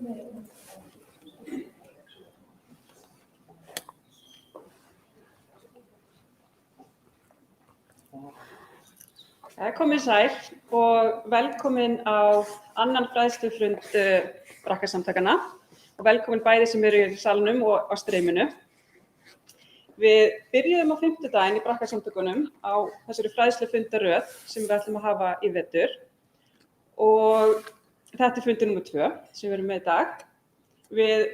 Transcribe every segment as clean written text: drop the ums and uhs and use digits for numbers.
Komið sæl og velkomin á annan fræðslufund Brakkasamtakanna og velkomin bæði sem eru í salnum og á streyminu. Við byrjuðum á fimmtudaginn í Brakkasamtökunum á þessari fræðslufundaröð sem við ætlum að hafa í vetur og þetta er fundur númer 2 sem við erum með í dag. Við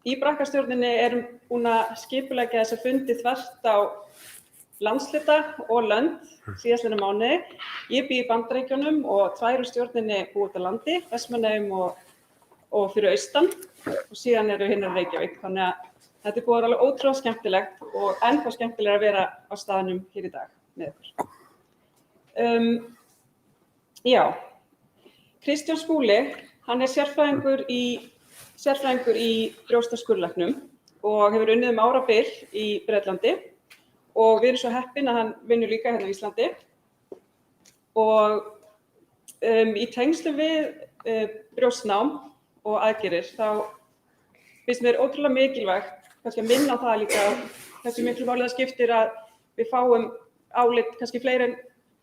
í Brakkastjórninni erum búin að skipuleggja þessa fundi þvert á landshluta og lönd síðastliðna mánuði. Ég bý í Bandaríkjunum og 2 úr stjórninni búa úti á landi, Vestmannaeyjum og fyrir austan og síðan eru hinir í Reykjavík. Þannig að þetta er búið að vera alveg ótrúlega skemmtilegt og ennþá skemmtilegra að vera á staðnum hér í dag með ykkur. Já, Kristján Skúli, hann er sérfræðingur í brjósta- og skurðlæknum og hefur unnið árabil í Bretlandi. Og við erum svo heppin að hann vinnur líka hérna á Íslandi og í tengslum við brjóstnám og aðgerðir þá finnst mér ótrúlega mikilvægt kannski að minna á það líka hversu miklu máli það skiptir að við fáum álit kannski fleiri en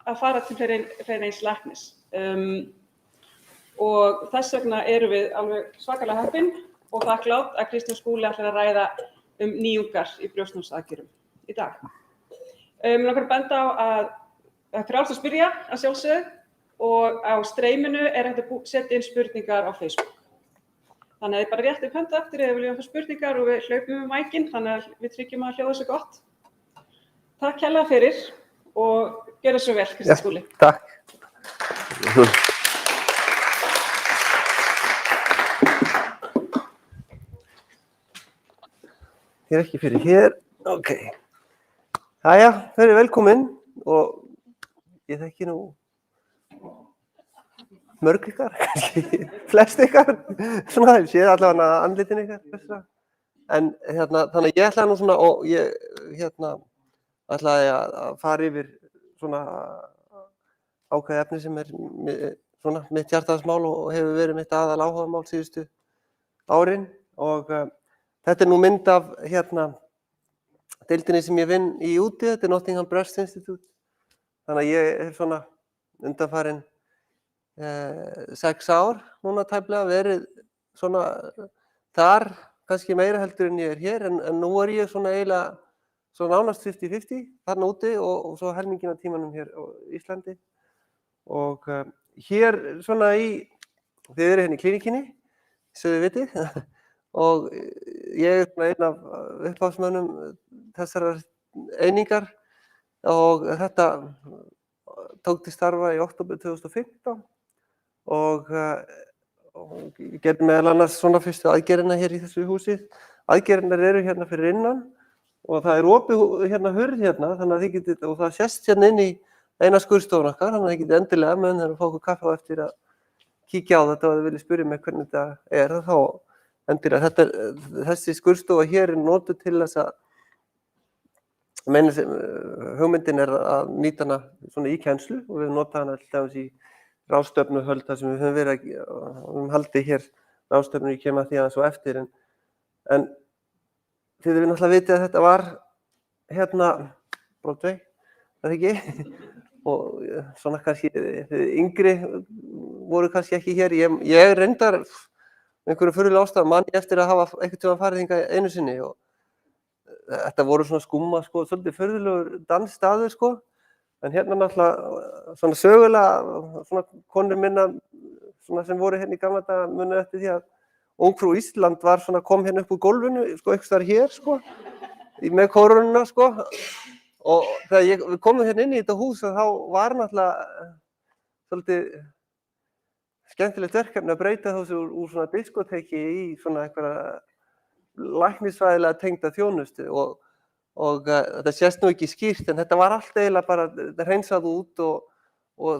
að fara til fleiri en eins læknis. Og þess vegna erum við alveg svakalega heppin og þakklát að Kristján Skúli ætlar að ræða nýjungar í brjóstnámsaðgerðum í dag. Mig langar að benda á að það er frjálst að spyrja að sjálfsögðu og á streyminu er hægt að setja inn spurningar á Facebook. Þannig að þið bara réttið upp hönd eftir eða viljum fá spurningar og við hlaupum mækinn þannig að við tryggjum að hljóða svo gott. Takk kærlega fyrir og gjörðu svo vel, Kristján Skúli. Takk. Ég er ekki fyrir hér. Ok. Jæja, þau eru velkomin og ég þekki nú mörg ykkar, flest ykkar, svona ég sé allavega andlitin ykkar. En þannig að ég ætlaði nú svona og ég ætlaði að fara yfir svona ákveðið efni sem er svona mitt hjartaðsmál og hefur verið mitt aðal áhugamál síðustu árin og þetta er nú mynd af deildinni sem ég vinn í úti, þetta er Nottingham Breast Institute. Þannig að ég er svona undanfarin 6 ár núna tæplega verið svona þar, kannski meira heldur en ég er hér, en nú er ég svona eiginlega svona nánast 50-50 þarna úti og svo helminginn af tímanum hér á Íslandi. Og hér svona þið eru hérna í klínikinni, svo þið vitið. Og ég er einn af upphafsmönnum þessarar einingar og þetta tók til starfa í október 2015 og ég gerði meðal annars svona fyrstu aðgerðina hér í þessu húsi. Aðgerðirnar eru hérna fyrir innan og það er opið hurð hérna þannig að þið getið, og það sést hérna inn í eina skurðstofuna okkar, þannig að þið getið endilega meðan þeir fá okkur kaffi á eftir að kíkja á þetta og þið viljið spyrja mig hvernig þetta er þá endilega. Þessi skurðstofa hér er notuð til þess að hugmyndin er að nýta hana svona í kennslu og við nota hana til dæmis í ráðstefnuhöld þar sem við höfum verið að haldi hér ráðstefnur, ég kem að því aðeins svo eftir en þið við náttúrulega vitið að þetta var Broadway, það ekki? Og svona kannski þið yngri voru kannski ekki hér, ég reyndar einhverjum furðulega ástæðum man ég eftir að hafa einhvern tímann farið hingað einu sinni og þetta voru svona skúma svolítið furðulegur dansstaður en hérna náttúrulega svona sögulega svona konur minna svona sem voru hérna í gamla daga munu eftir því að Ungfrú Ísland var svona kom hérna upp úr gólfinu einhvers staðar hér með kórónuna og þegar við komum hérna inn í þetta hús þá var náttúrulega svolítið skemmtilegt verkefni að breyta þessu úr svona diskóteki í svona einhverja læknisfræðilega tengda þjónustu og þetta sést nú ekki skýrt en þetta var allt eiginlega bara hreinsað út og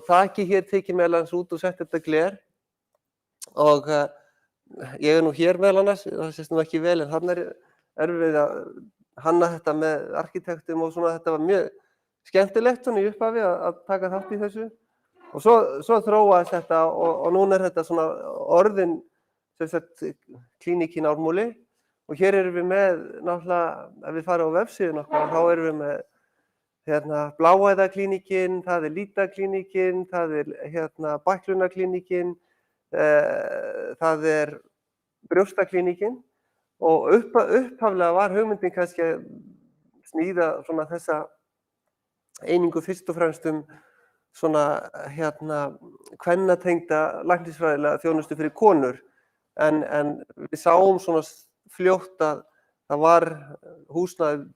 þakið hér tekið meðal annars út og sett þetta gler og ég er nú hér meðal annars, það sést nú ekki vel en þarna erum við að hanna þetta með arkitektum og svona þetta var mjög skemmtilegt svona í upphafi að taka þátt í þessu og svo þróaðist þetta og núna er þetta svona orðin sem sagt klíníkin Ármúli og hér erum við með náttúrulega, ef við farum á vefsíðuna okkar, þá erum við með bláæðaklíníkin, það lítaklíníkin, það bæklunarklíníkin, það brjóstaklíníkin og upphaflega var hugmyndin kannski að smíða svona þessa einingu fyrst og fremst svona kvennatengda læknisfræðilega þjónustu fyrir konur en við sáum svona fljótt að það var húsnæði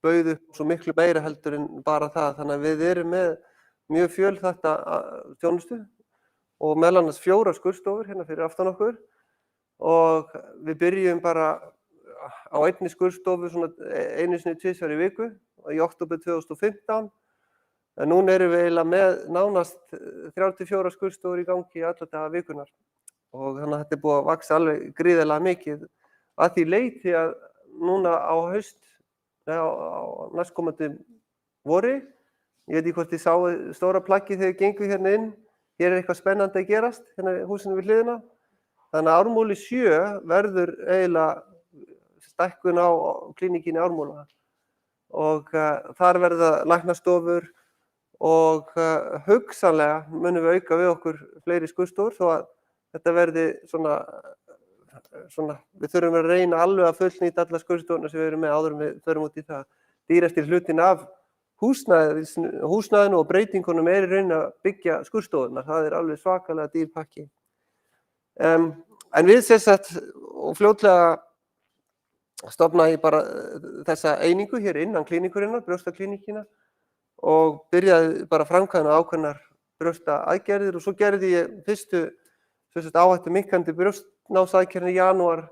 bauð upp svo miklu meira heldur en bara það, þannig að við erum með mjög fjölþætta þjónustu og meðal annars 4 skurðstofur hérna fyrir aftan okkur og við byrjum bara á einni skurðstofu svona einu sinni 2 í viku í október 2015 en núna erum við eiginlega með nánast 34 skurðstofur í gangi alla daga vikunar og þannig að þetta búið að vaxa alveg gríðarlega mikið að því leyti að núna á næstkomandi vori, ég veit ekki hvort þið sáu stóra plaggið þegar þið gengu hérna inn, hér eitthvað spennandi að gerast, hérna húsinu við hliðina. Þannig að Ármúli 7 verður eiginlega stækkun á klíníkinni Ármúla og þar verða læknastofur og hugsanlega munum við auka við okkur fleiri skurðstofur þó að þetta verði svona við þurfum að reyna alveg að fullnýta alla skurðstofuna sem við erum með áður en við förum út í það. Dýrasti hlutin af húsnæðinu og breytingunum í raun að byggja skurðstofunar. Það alveg svakalega dýr pakki. En við og fljótlega stofnaði ég bara þessa einingu hér innan klíníkurinnar, brjóstaklíníkina og byrjaði bara framkvæmd ákveðnar brjóstaaðgerðir og svo gerði ég fyrstu áhættu minnkandi brjóstnámsaðgerðina í janúar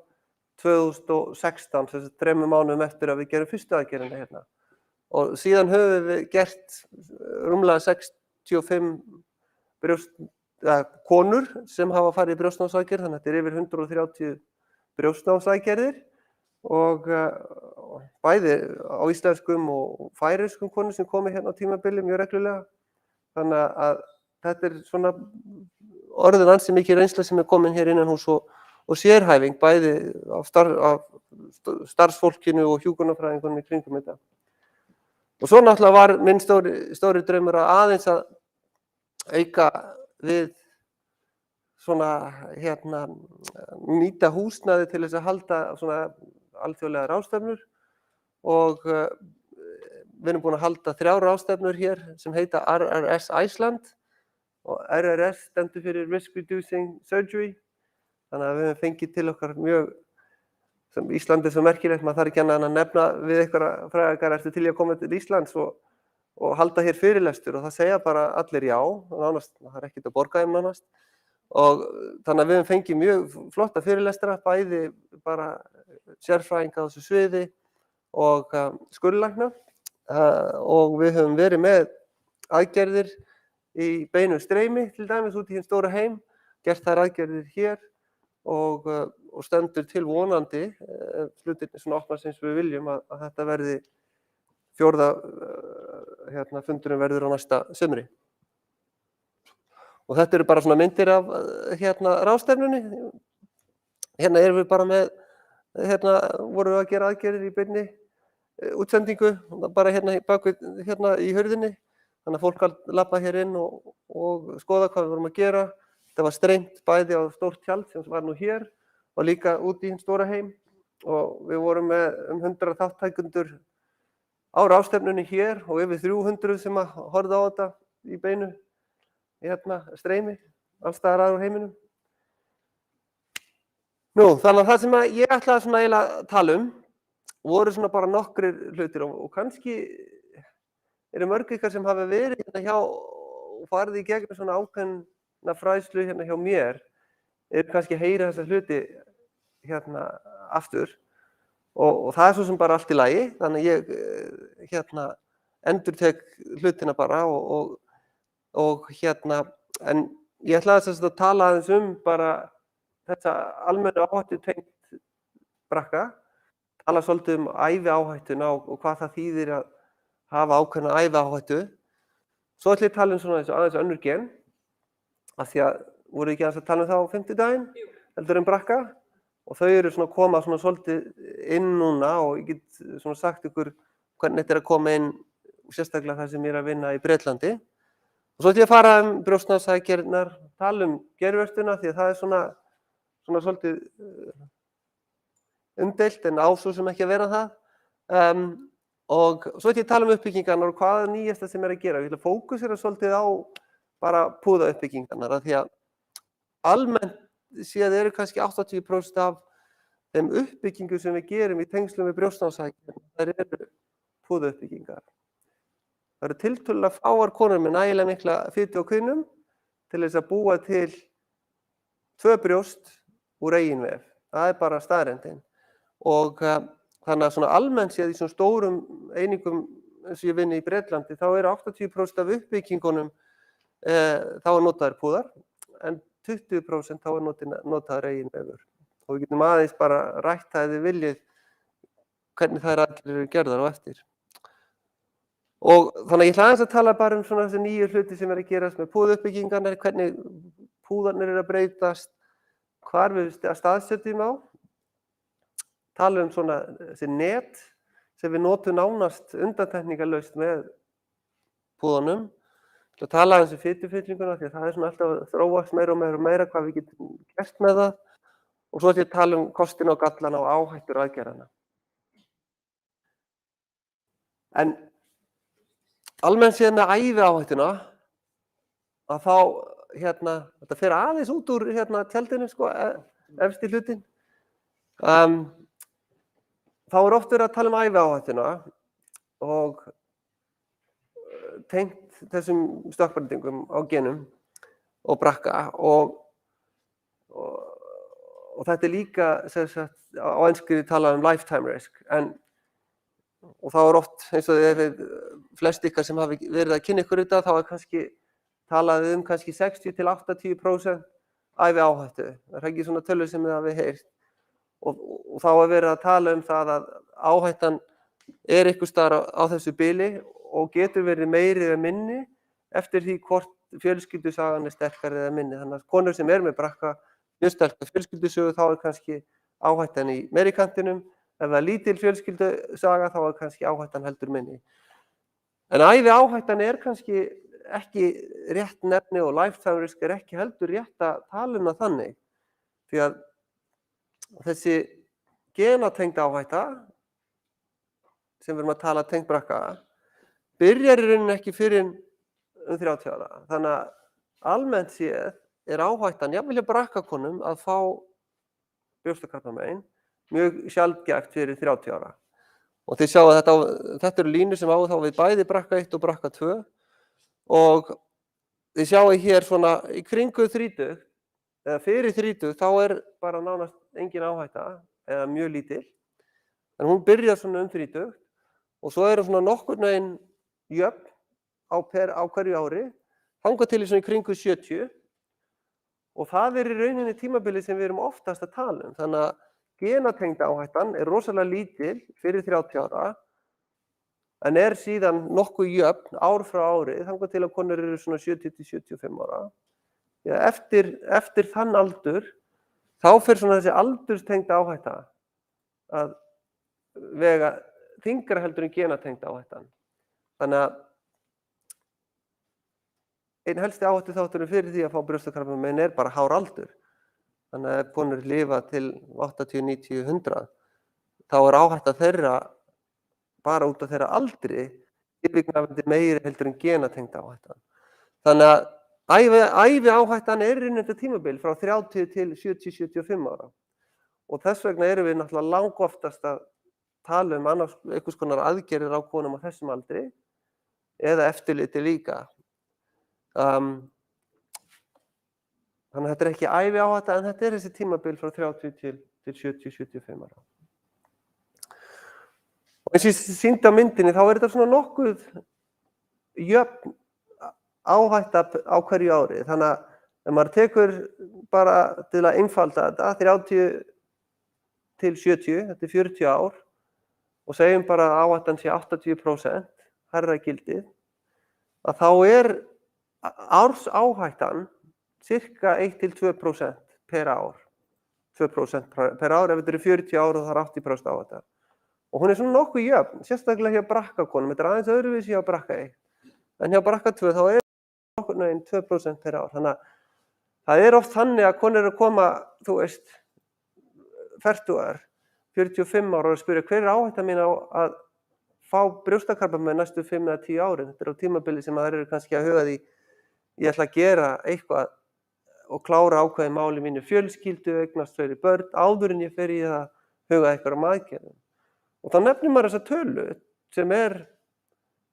2016, 3 mánuðum eftir að við gerum fyrstu aðgerðina hérna. Og síðan höfum við gert rúmlega 65 konur sem hafa farið í brjóstnámsaðgerð, þannig að þetta yfir 130 brjóstnámsaðgerðir og bæði á íslenskum og færeyskum konum sem komu hérna á tímabili mjög reglulega. Þannig að þetta svona orðin ansi mikið reynsla sem komin hér innanhús og sérhæfing bæði af starfsfólkinu og hjúkrunarfræðingunum í kringum þetta. Og svo náttúrulega var minn stóri draumur að aðeins að auka við svona nýta húsnæði til þess að halda svona alþjóðlegar ráðstefnur og við erum búin að halda 3 ráðstefnur hér sem heita RRS Iceland og RRS stendur fyrir Risk Reducing Surgery. Þannig að við höfum fengið til okkar mjög, sem Ísland svo merkilegt, maður þarf ekki annað en að nefna við einhverja fræðingar ertu til í að koma til Íslands og halda hér fyrirlestur og það segja bara allir já, nánast, það er ekkert að borga þeim nánast. Og þannig að við höfum fengið mjög flotta fyrirlestra, bæði bara sérfræðinga á þessu sviði og skurðlækna og við höfum verið með aðgerðir í beinu streymi til dæmis út í hinn stóra heim, gert þær aðgerðir hér og stendur til vonandi hlutirnir svona opnast eins og við viljum að þetta verði 4. fundurinn verður á næsta sumri. Og þetta eru bara svona myndir af ráðstefnunni. Hérna erum við bara með vorum við að gera aðgerðir í beinni útsendingu bara bakvið í hurðinni. Þannig að fólk labba hér inn og skoða hvað við vorum að gera. Þetta var streymt bæði á stórt tjald sem var nú hér og líka út í hinn stóra heim. Og við vorum með 100 þáttækendur á ráðstefnunni hér og yfir 300 sem að horfðu á þetta í beinu streymi, alls staðar að úr heiminum. Nú, þannig að það sem ég ætlaði svona eiginlega að tala voru svona bara nokkrir hlutir og kannski eru mörg ykkar sem hafa verið hérna hjá og farið í gegnum svona ákveðna fræðslu hérna hjá mér kannski að heyra þessa hluti hérna aftur og það svo sem bara allt í lagi, þannig ég endurtek hlutina bara og en ég ætlaði að tala aðeins bara þessa almennu áhættu tengt brakka, tala svolítið æviáhættuna og hvað það þýðir að hafa ákveðna æviáhættu. Svo ætla ég að tala svona aðeins önnur gen, af því að voru ekki aðeins að tala það á 50 daginn? heldur en brakka og þau eru svona að koma svona svolítið inn núna og ég get svona sagt ykkur hvernig þetta er að koma inn sérstaklega það sem ég er að vinna í Bretlandi. Og svo ætla ég að fara brjóstnadsaðgerðirnar, tala geirvörtuna því að það er svona svolítið umdeilt en á svo sem ekki að vera það. Og svo ætla ég að tala uppbyggingarnar og hvað er nýjasta sem er að gera. Ég ætla að fókusera svolítið á bara púða uppbyggingarnar af því að almennt séð eru kannski 80% af þeim uppbyggingu sem við gerum í tengslum við brjóstnadsaðgerðirnar, þær eru púða uppbyggingar. Það eru tiltölulega fáar konur með nægilega mikla fitu á kviðnum til þess að búa til 2 brjóst úr eigin vef. Það er bara staðreyndin. Og þannig að svona almennt séð í svona stórum einingum eins og ég vinni í Bretlandi, þá eru 80% af uppbyggingunum þá er notaður púðar, en 20% þá er notaður eigin vefur. Og við getum aðeins bara rætt það ef þið viljið hvernig þær aðgerðir eru gerðar á eftir. Og þannig að ég ætla aðeins að tala bara svona þessi nýju hluti sem er að gerast með púðauppbyggingarnar, hvernig púðarnir eru að breytast, hvar við staðsetjum á. Tala svona þessi net sem við notum nánast undantekningarlaust með púðunum. Ég ætla að tala aðeins fitufyllinguna því að það er svona alltaf að þróast meira og meira hvað við getum gert með það. Og svo ætla ég að tala kostina og gallana og áhættur aðgerðanna. En almennt séð með æviáhættuna að þá þetta fer aðeins út úr tjaldinu efst í hlutinn. Þá er oft verið að tala æviáhættuna og tengt þessum stökkbreytingum á genum og brakka og þetta er líka á enskri talað lifetime risk og þá er oft eins og flest ykkar sem hafi verið að kynna ykkur þetta þá er kannski talað kannski 60–80% æviáhættu. Það er ekki svona tölur sem þið hafið heyrt og þá er verið að tala það að áhættan er einhvers staðar á þessu bili og getur verið meiri eða minni eftir því hvort fjölskyldusagan er sterkari eða minni. Þannig að konur sem með brakka mjög sterka fjölskyldusögu þá er kannski áhættan í meiri kantinum. Ef það er lítil fjölskyldusaga þá er kannski áhættan heldur minni. En æviáhættan er kannski ekki rétt nefni og lifetime risk er ekki heldur rétt að tala það þannig. Því að þessi genatengda áhætta sem við erum að tala tengd brakka byrjar í rauninni ekki fyrir 30 ára. Þannig að almennt séð er áhættan jafnvel hjá brakkakonum að fá brjóstakrabbamein mjög sjaldgæft fyrir 30 ára. Og þið sjáu að þetta eru línur sem á þá við bæði brakka 1 og brakka 2 og þið sjáu hér svona í kringu 30 eða fyrir 30 þá er bara nánast engin áhætta eða mjög lítil. En hún byrjar svona 30 og svo eru svona nokkurn veginn jöfn á hverju ári, þangað til í svona í kringu 70 og það er í rauninni tímabilið sem við erum oftast að tala Þannig að genatengda áhættan er rosalega lítil fyrir 30 ára en er síðan nokkuð jöfn ár frá ári, þangað til að konur eru svona 70–75 ára. Já, eftir þann aldur, þá fer svona þessi aldurstengda áhætta að vega þyngra heldur en genatengda áhættan. Þannig að einn helsti áhættu þátturinn fyrir því að fá brjóstakrabbamein er bara hár aldur. Þannig að ef konur lifa til 80, 90, 100, þá er áhætta þeirra bara út af þeirra aldri yfirgnæfandi meiri heldur en genatengda áhættan. Þannig að æviáhættan er inn þetta tímabil frá 30 til 70–75 ára. Og þess vegna erum við náttúrulega langoftast að tala annars einhvers konar aðgerðir á konum á þessum aldri eða eftirliti líka. Þannig að þetta er ekki æviáhætta en þetta er þessi tímabil frá 30 til 70–75 ára. Og eins og ég sýndi á myndinni þá er þetta svona nokkuð jöfn áhætta á hverju ári. Þannig að ef maður tekur bara til að einfalda þetta 30 til 70, þetta er 40 ár og segjum bara að áhættan sé 80% hærra gildið, að þá er ársáhættan cirka 1–2% per ár. 2% per ár, ef þetta eru 40 ár og það er 80% áhætta. Og hún svona nokkuð jöfn, sérstaklega hjá BRCA-konum, þetta aðeins öðruvísi hjá BRCA1. En hjá BRCA2 þá nokkur neginn 2% per ár. Þannig að það oft þannig að konur eru að koma, þú veist, fertugar, 45 ára og spyrja hver áhætta mín á að fá brjóstakrabbamein næstu 5 eða 10 árin. Þetta á tímabili sem þær eru kannski að huga því ég ætla að gera eitthvað og klára ákveðið máli mínu fjölskyldu, eignast fleiri börn, áður en ég fer í að huga eitthvað aðgerðum. Og þá nefnir maður þessa tölu sem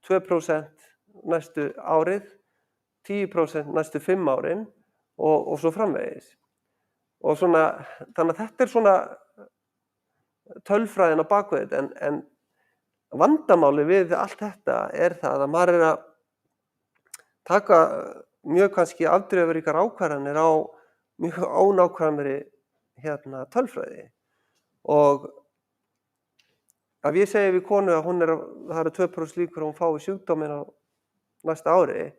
2% næstu árið, 10% næstu 5 árin og svo framvegis. Og svona, þannig að þetta svona tölfræðin á bakvið þetta, en vandamáli við allt þetta það að maður að taka mjög kannski afdrifaríkar ákvarðanir á mjög ónákvæmri tölfræði. Og ef ég segi við konu að það eru 2% líkur að hún fái sjúkdóminn á næsta ári,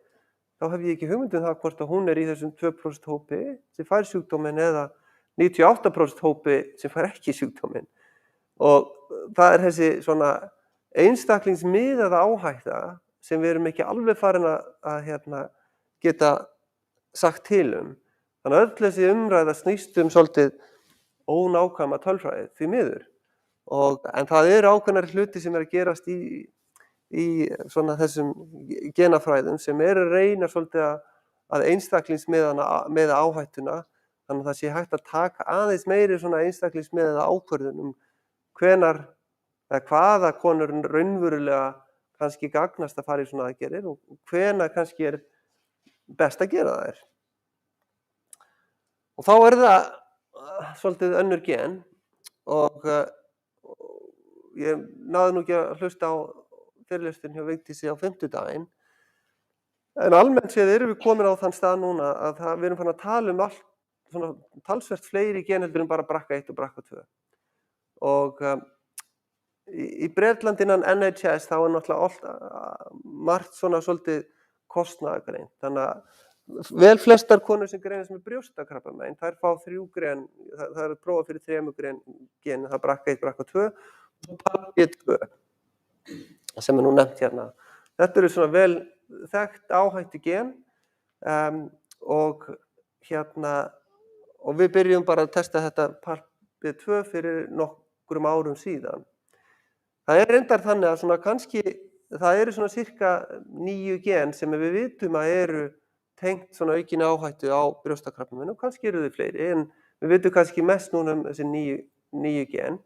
þá hef ég ekki hugmynd það hvort að hún í þessum 2% hópi sem fær sjúkdóminn eða 98% hópi sem fær ekki sjúkdóminn. Og það þessi svona einstaklingsmiðaða áhætta sem við erum ekki alveg farin að geta sagt til Þannig að öll þessi umræða snýst svolítið ónákvæma tölfræði því miður. En það eru ákveðnar hluti sem að gerast í svona þessum genafræðum sem að reyna svolítið að einstaklingsmiða áhættuna, þannig að það sé hægt að taka aðeins meiri svona einstaklingsmiða ákvörðun hvenær eða hvaða konur raunverulega kannski gagnast að fara í svona aðgerðir og hvenær kannski best að gera þær. Og þá það svolítið önnur gen og ég náði nú ekki að hlusta á fyrirlesturinn hjá Vigdísi á fimmtudaginn. En almennt séð erum við komin á þann stað núna að við erum farin að tala allt svona talsvert fleiri gen heldur en bara BRCA1 og BRCA2. Og í Bretlandi innan NHS þá náttúrulega margt svona svolítið kostnaðargreint. Þannig að vel flestar konur sem greinast með brjóstakrabbamein, þær fá 3 gren, það eru prófað fyrir 3 gen, það BRCA1, BRCA2 og PALB2 sem nú nefnt hérna. Þetta eru svona vel þekkt áhættu gen og við byrjum bara að testa þetta PALB2 fyrir nokkrum árum síðan. Það reyndar þannig að svona kannski það eru svona cirka 9 gen sem við vitum að eru tengt svona aukinni áhættu á brjóstakrabbamein og kannski eru þau fleiri, en við vitum kannski mest núna þessi 9 gen.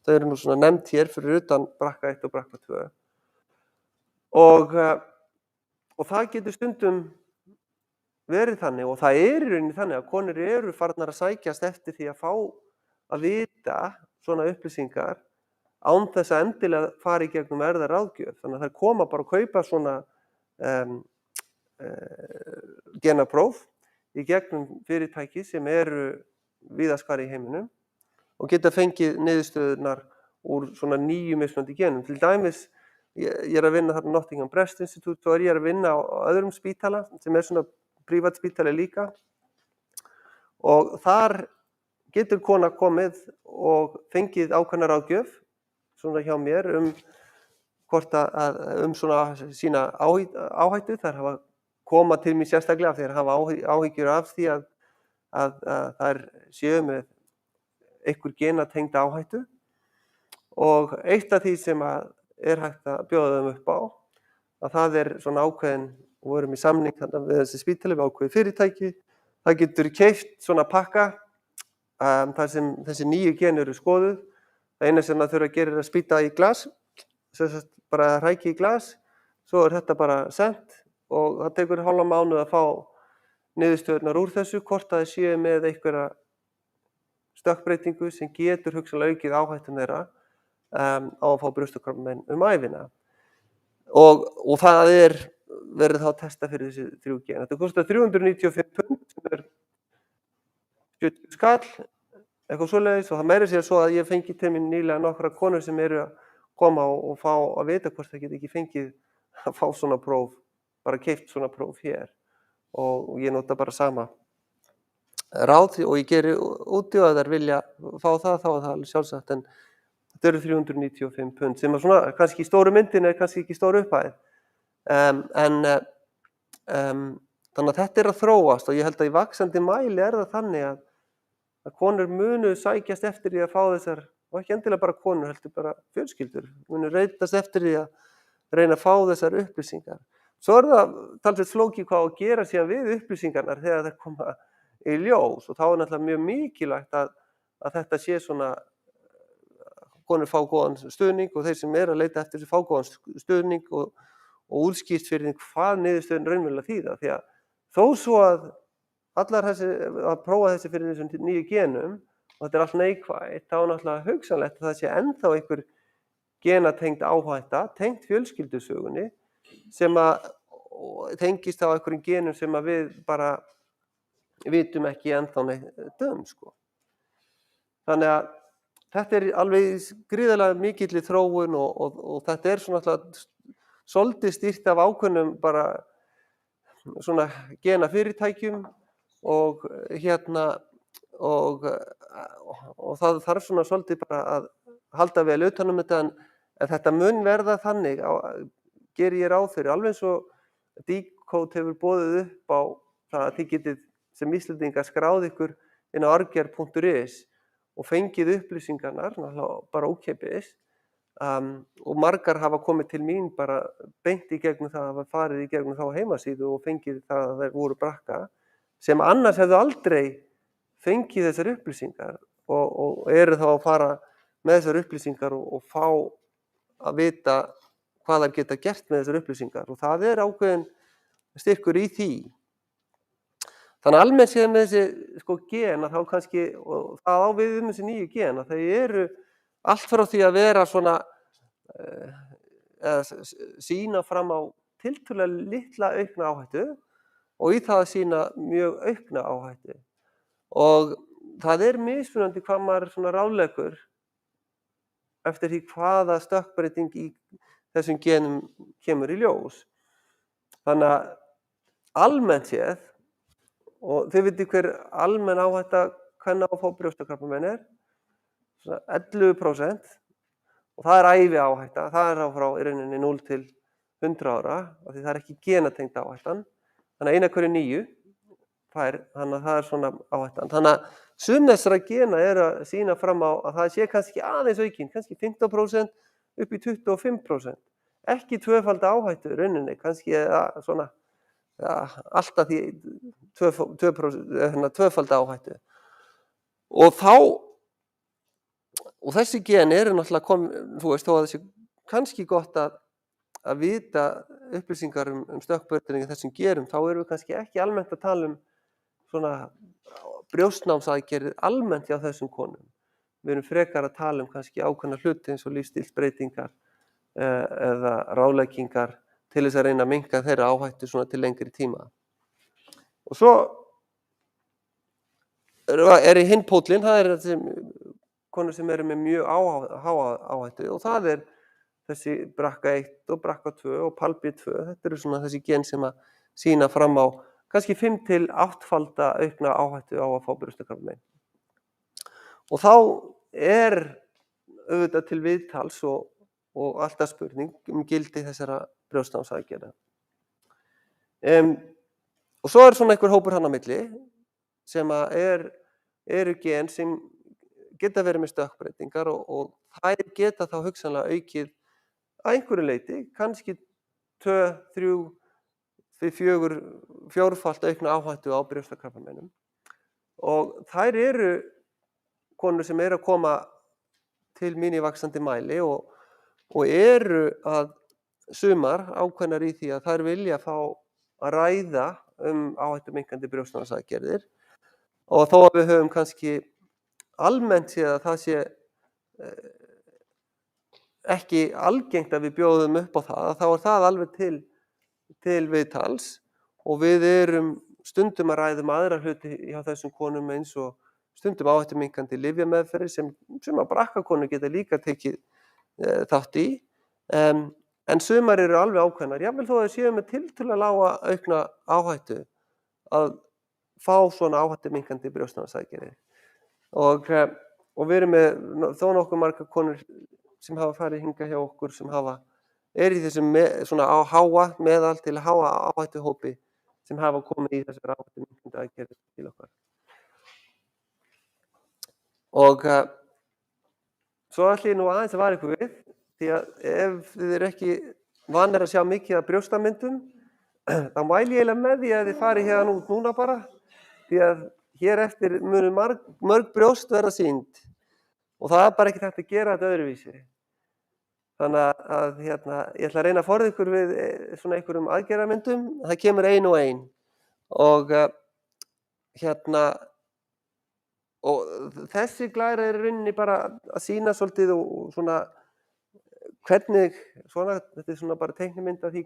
Það eru nú svona nefnt hér fyrir utan BRCA1 og BRCA2. Og það getur stundum verið þannig, og það í rauninni þannig að konur eru farnar að sækjast eftir því að fá að vita svona upplýsingar án þess að endilega fara í gegnum erfðaráðgjöf. Þannig að þær koma bara að kaupa svona genapróf í gegnum fyrirtæki sem eru víðast hvar í heiminum og geta fengið niðurstöðurnar úr svona 9 mismunandi genum. Til dæmis, ég að vinna þarna Nottingham Breast Institute og ég að vinna á öðrum spítala sem svona prívat spítali líka og þar getur kona komið og fengið ákveðna ráðgjöf svona hjá mér hvort svona sína áhættu. Þær hafa koma til mér sérstaklega þegar hafa áhyggjur af því að þær séu með einhver genatengda áhættu og eitt af því sem hægt að bjóða þeim upp á að það svona ákveðin, og við erum í samning við þessi spítali við ákveðið fyrirtæki, það getur keypt svona pakka þar sem þessi 9 gen eru skoðuð. Það eina sem það þurfa að gera að spýta í glas, bara hræki í glas, svo þetta bara sent og það tekur hálfan mánuð að fá niðurstöðurnar úr þessu, hvort að þið séu með einhverja stökkbreytingu sem getur hugsanlega aukið áhættuna þeirra á að fá brjóstakrabbamein ævina. Og það verið þá að testa fyrir þessi 3 gen. Þetta kostar 395 pund sem 70 skall, eitthvað svoleiðis, og það meira sér svo að ég fengi til mín nýlega nokkra konur sem eru að koma og fá að vita hvort það geti ekki fengið að fá svona próf, bara keypt svona próf hér og ég nota bara sama ráð og ég geri úti og ef þær vilja fá það þá er það alveg sjálfsagt, en þetta eru 395 pund sem svona kannski í stóru myndin kannski ekki stór upphæð. Þannig að þetta að þróast og ég held að í vaxandi mæli það þannig að konur munu sækjast eftir því að fá þessar, og ekki endilega bara konur, heldur bara fjölskyldur, munu reytast eftir því að reyna að fá þessar upplýsingar. Svo það talsvert flókið hvað að gera síðan við upplýsingarnar þegar þær koma í ljós og þá náttúrulega mjög mikilvægt að þetta sé svona, konur fá góðan stuðning og þeir sem að leita eftir þessu fá góðan stuðning og útskýrt fyrir þeim hvað niðurstöðin raunverulega þýða, því að þó svo að allar að prófa þessi fyrir þessum nýju genum og þetta allt neikvætt, þá náttúrulega hugsanlegt að það sé ennþá einhver genatengd áhætta, tengt fjölskyldusögunni sem að tengist á einhverjum genum sem að við bara vitum ekki ennþá neitt sko. Þannig að þetta alveg gríðarlega mikilli þróun og þetta svona alltaf svolítið stýrt af ákveðnum bara svona genafyrirtækjum og það þarf svona svolítið bara að halda vel utan þetta, en þetta mun verða þannig, geri ég ráð fyrir, alveg eins og Decode hefur boðið upp á það að þið getið sem Íslendingar skráð ykkur inn á arger.is og fengið upplýsingarnar, bara ókeypis, og margar hafa komið til mín bara beint í gegnum það að hafa farið í gegnum þá heimasíðu og fengið það að þeir voru brakka, sem annars hefðu aldrei fengið þessar upplýsingar og eru þá að fara með þessar upplýsingar og fá að vita hvað þær geta gert með þessar upplýsingar og það ákveðin styrkur í því. Þannig almennt séð með þessi gen að þá kannski, og það á við þessi nýju gen, að þau eru allt frá því að vera svona sýna fram á tiltölulega litla aukna áhættu og í það að sýna mjög aukna áhættu. Og það mismunandi hvað maður svona ráðlegur eftir því hvaða stökkbreyting í þessum genum kemur í ljós. Þannig að almennt séð, og þið vitið hver almenn áhætta kvenna að fá brjóstakrabbamein svona 11%, og það ævi áhætta, það þá frá í rauninni 0 til 100 ára, af því það ekki genatengd áhættan, þannig að 1 af hverju 9 fær, þannig að það svona áhættan. Þannig að sum þessara gena að sýna fram á að það sé kannski aðeins aukinn, kannski 15% upp í 25%, ekki tvöfalda áhættu í rauninni, kannski svona alltaf því 2% tvöfalda áhættu. Og þessi gen náttúrulega þú veist, þó að þessi kannski gott að vita upplýsingar stökkbreytingar í þessum gerum, þá erum við kannski ekki almennt að tala svona brjóstnámsaðgerðir almennt hjá þessum konum. Við erum frekar að tala kannski ákveðna hluti eins og lífsstílsbreytingar eða ráðleggingar til þess að reyna að minnka þeirra áhættu svona til lengri tíma. Og svo í hinn póllinn, það þessi konur sem eru með mjög háa áhættu og það þessi BRCA1 og BRCA2 og PALB2, þetta eru svona þessi gen sem að sýna fram á kannski 5 til 8-falda aukna áhættu á að fá brjóstakrabbamein. Og þá auðvitað til viðtals og alltaf spurning gildi þessara brjóstnámsaðgerða. Og svo svona einhver hópur hann á milli sem að eru gen sem geta verið með stökkbreytingar og þær geta þá hugsanlega aukið að einhverju leyti, kannski 2, 3, 4-falt aukna áhættu á brjóstakrabbameinum. Og þær eru konur sem að koma til mín í vaxandi mæli og eru að sumar ákveðnar í því að þær vilja fá að ræða áhættuminnkandi brjóstnámsaðgerðir og þó að við höfum kannski almennt séð að það sé ekki algengt að við bjóðum upp á það, þá það alveg til viðtals og við erum stundum að ræða aðra hluti hjá þessum konum eins og stundum áhættuminnkandi lyfjameðferðir sem að BRCA-konur geta líka tekið þátt í, en sumar eru alveg ákveðnar, jafnvel þó að séu með tiltölulega lága aukna áhættu að fá svona áhættuminnkandi brjóstnámsaðgerðir. Og við erum með þó nokkuð margar konur sem hafa farið hingað hjá okkur sem er í þessum svona á háa, meðal til háa áhættuhópi sem hafa komið í þessar áhættuminnkandi aðgerðir til okkar. Og svo ætla ég nú aðeins að vara ykkur við, því að ef þið eru ekki vanir að sjá mikið af brjóstamyndum, þá mæli ég eiginlega með því að þið farið hérna út núna bara, því að hér eftir munu mörg brjóst verða sýnd og það er bara ekki hægt að gera þetta öðruvísi. Þannig að ég ætla að reyna að forða ykkur við svona einhverjum aðgerðarmyndum, það kemur ein og ein. Og þessi glæra er í rauninni bara að sýna svolítið og svona hvernig, þetta er svona bara teiknimynd af því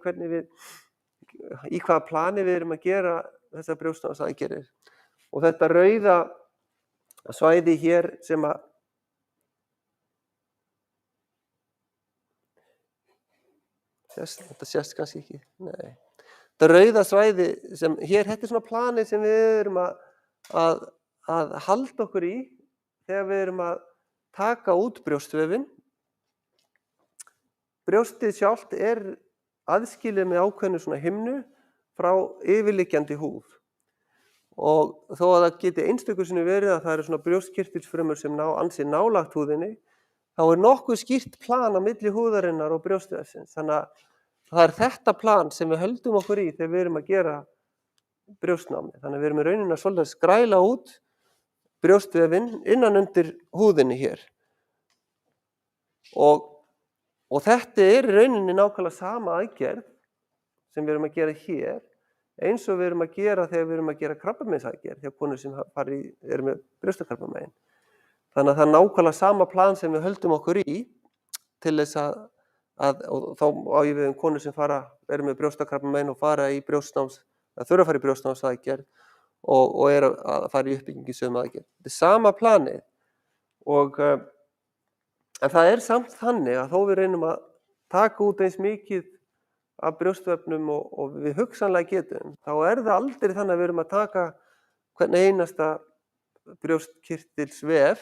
í hvaða plani við erum að gera þessar brjóstnámsaðgerðir. Og þetta rauða svæði hér sem þetta sést kannski ekki, nei. Þetta rauða svæði sem hér, þetta er svona planið sem við erum að halda okkur í þegar við erum að taka út brjóstvefinn. Brjóstið sjálft er aðskilið með ákveðnu svona himnu frá yfirliggjandi húð. Og þó að það geti einstöku sinni verið að það eru svona brjóstkirtilsfrumur sem ná ansi nálægt húðinni, þá er nokkuð skýrt plan á milli húðarinnar og brjóstvefsins. Þannig að það er þetta plan sem við höldum okkur í þegar við erum að gera brjóstnámi. Þannig að við erum í rauninni að svolítið skræla út brjóstvefinn innan undir húðinni hér. Og þetta er í rauninni nákvæmlega sama aðgerð sem við erum að gera hér, eins og við erum að gera þegar við erum að gera krabbameinsaðgerð hjá konur sem eru með brjóstakrabbamein. Þannig að það er nákvæmlega sama plan sem við höldum okkur í til þess og þá á ég við konur sem eru með brjóstakrabbamein og fara í brjóstnáms, þurfa að fara í brjóstnámsaðgerð og eru að fara í uppbyggingu sömu aðgerð. Þetta er sama planið en það er samt þannig að þó við reynum að taka út eins mikið af brjóstvefnum og við hugsanlega getum, þá er það aldrei þannig að við erum að taka hvern einasta brjóstkirtilsvef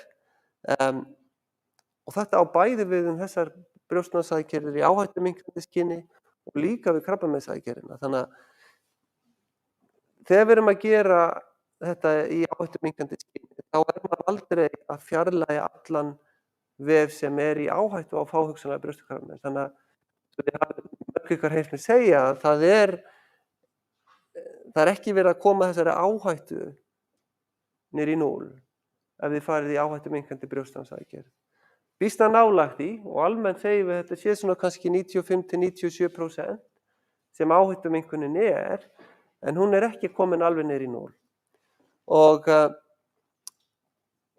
og þetta á bæði við þessar brjóstnámsaðgerðir í áhættuminnkandi skyni og líka við krabbameinsaðgerðina. Þannig að þegar við erum að gera þetta í áhættuminnkandi skyni, þá er maður aldrei að fjarlægja allan vef sem er í áhættu á að fá hugsanlega brjóstakrabbamein. Þannig að mörg ykkar heyrt mig segja að það er ekki verið að koma þessari áhættu niður í 0 ef þið farið í áhættuminnkandi brjóstnámsaðgerð. Býsna nálægt í og almennt segjum við þetta sé svona kannski 95–97% sem áhættuminnkunin en hún er ekki komin alveg niður í 0.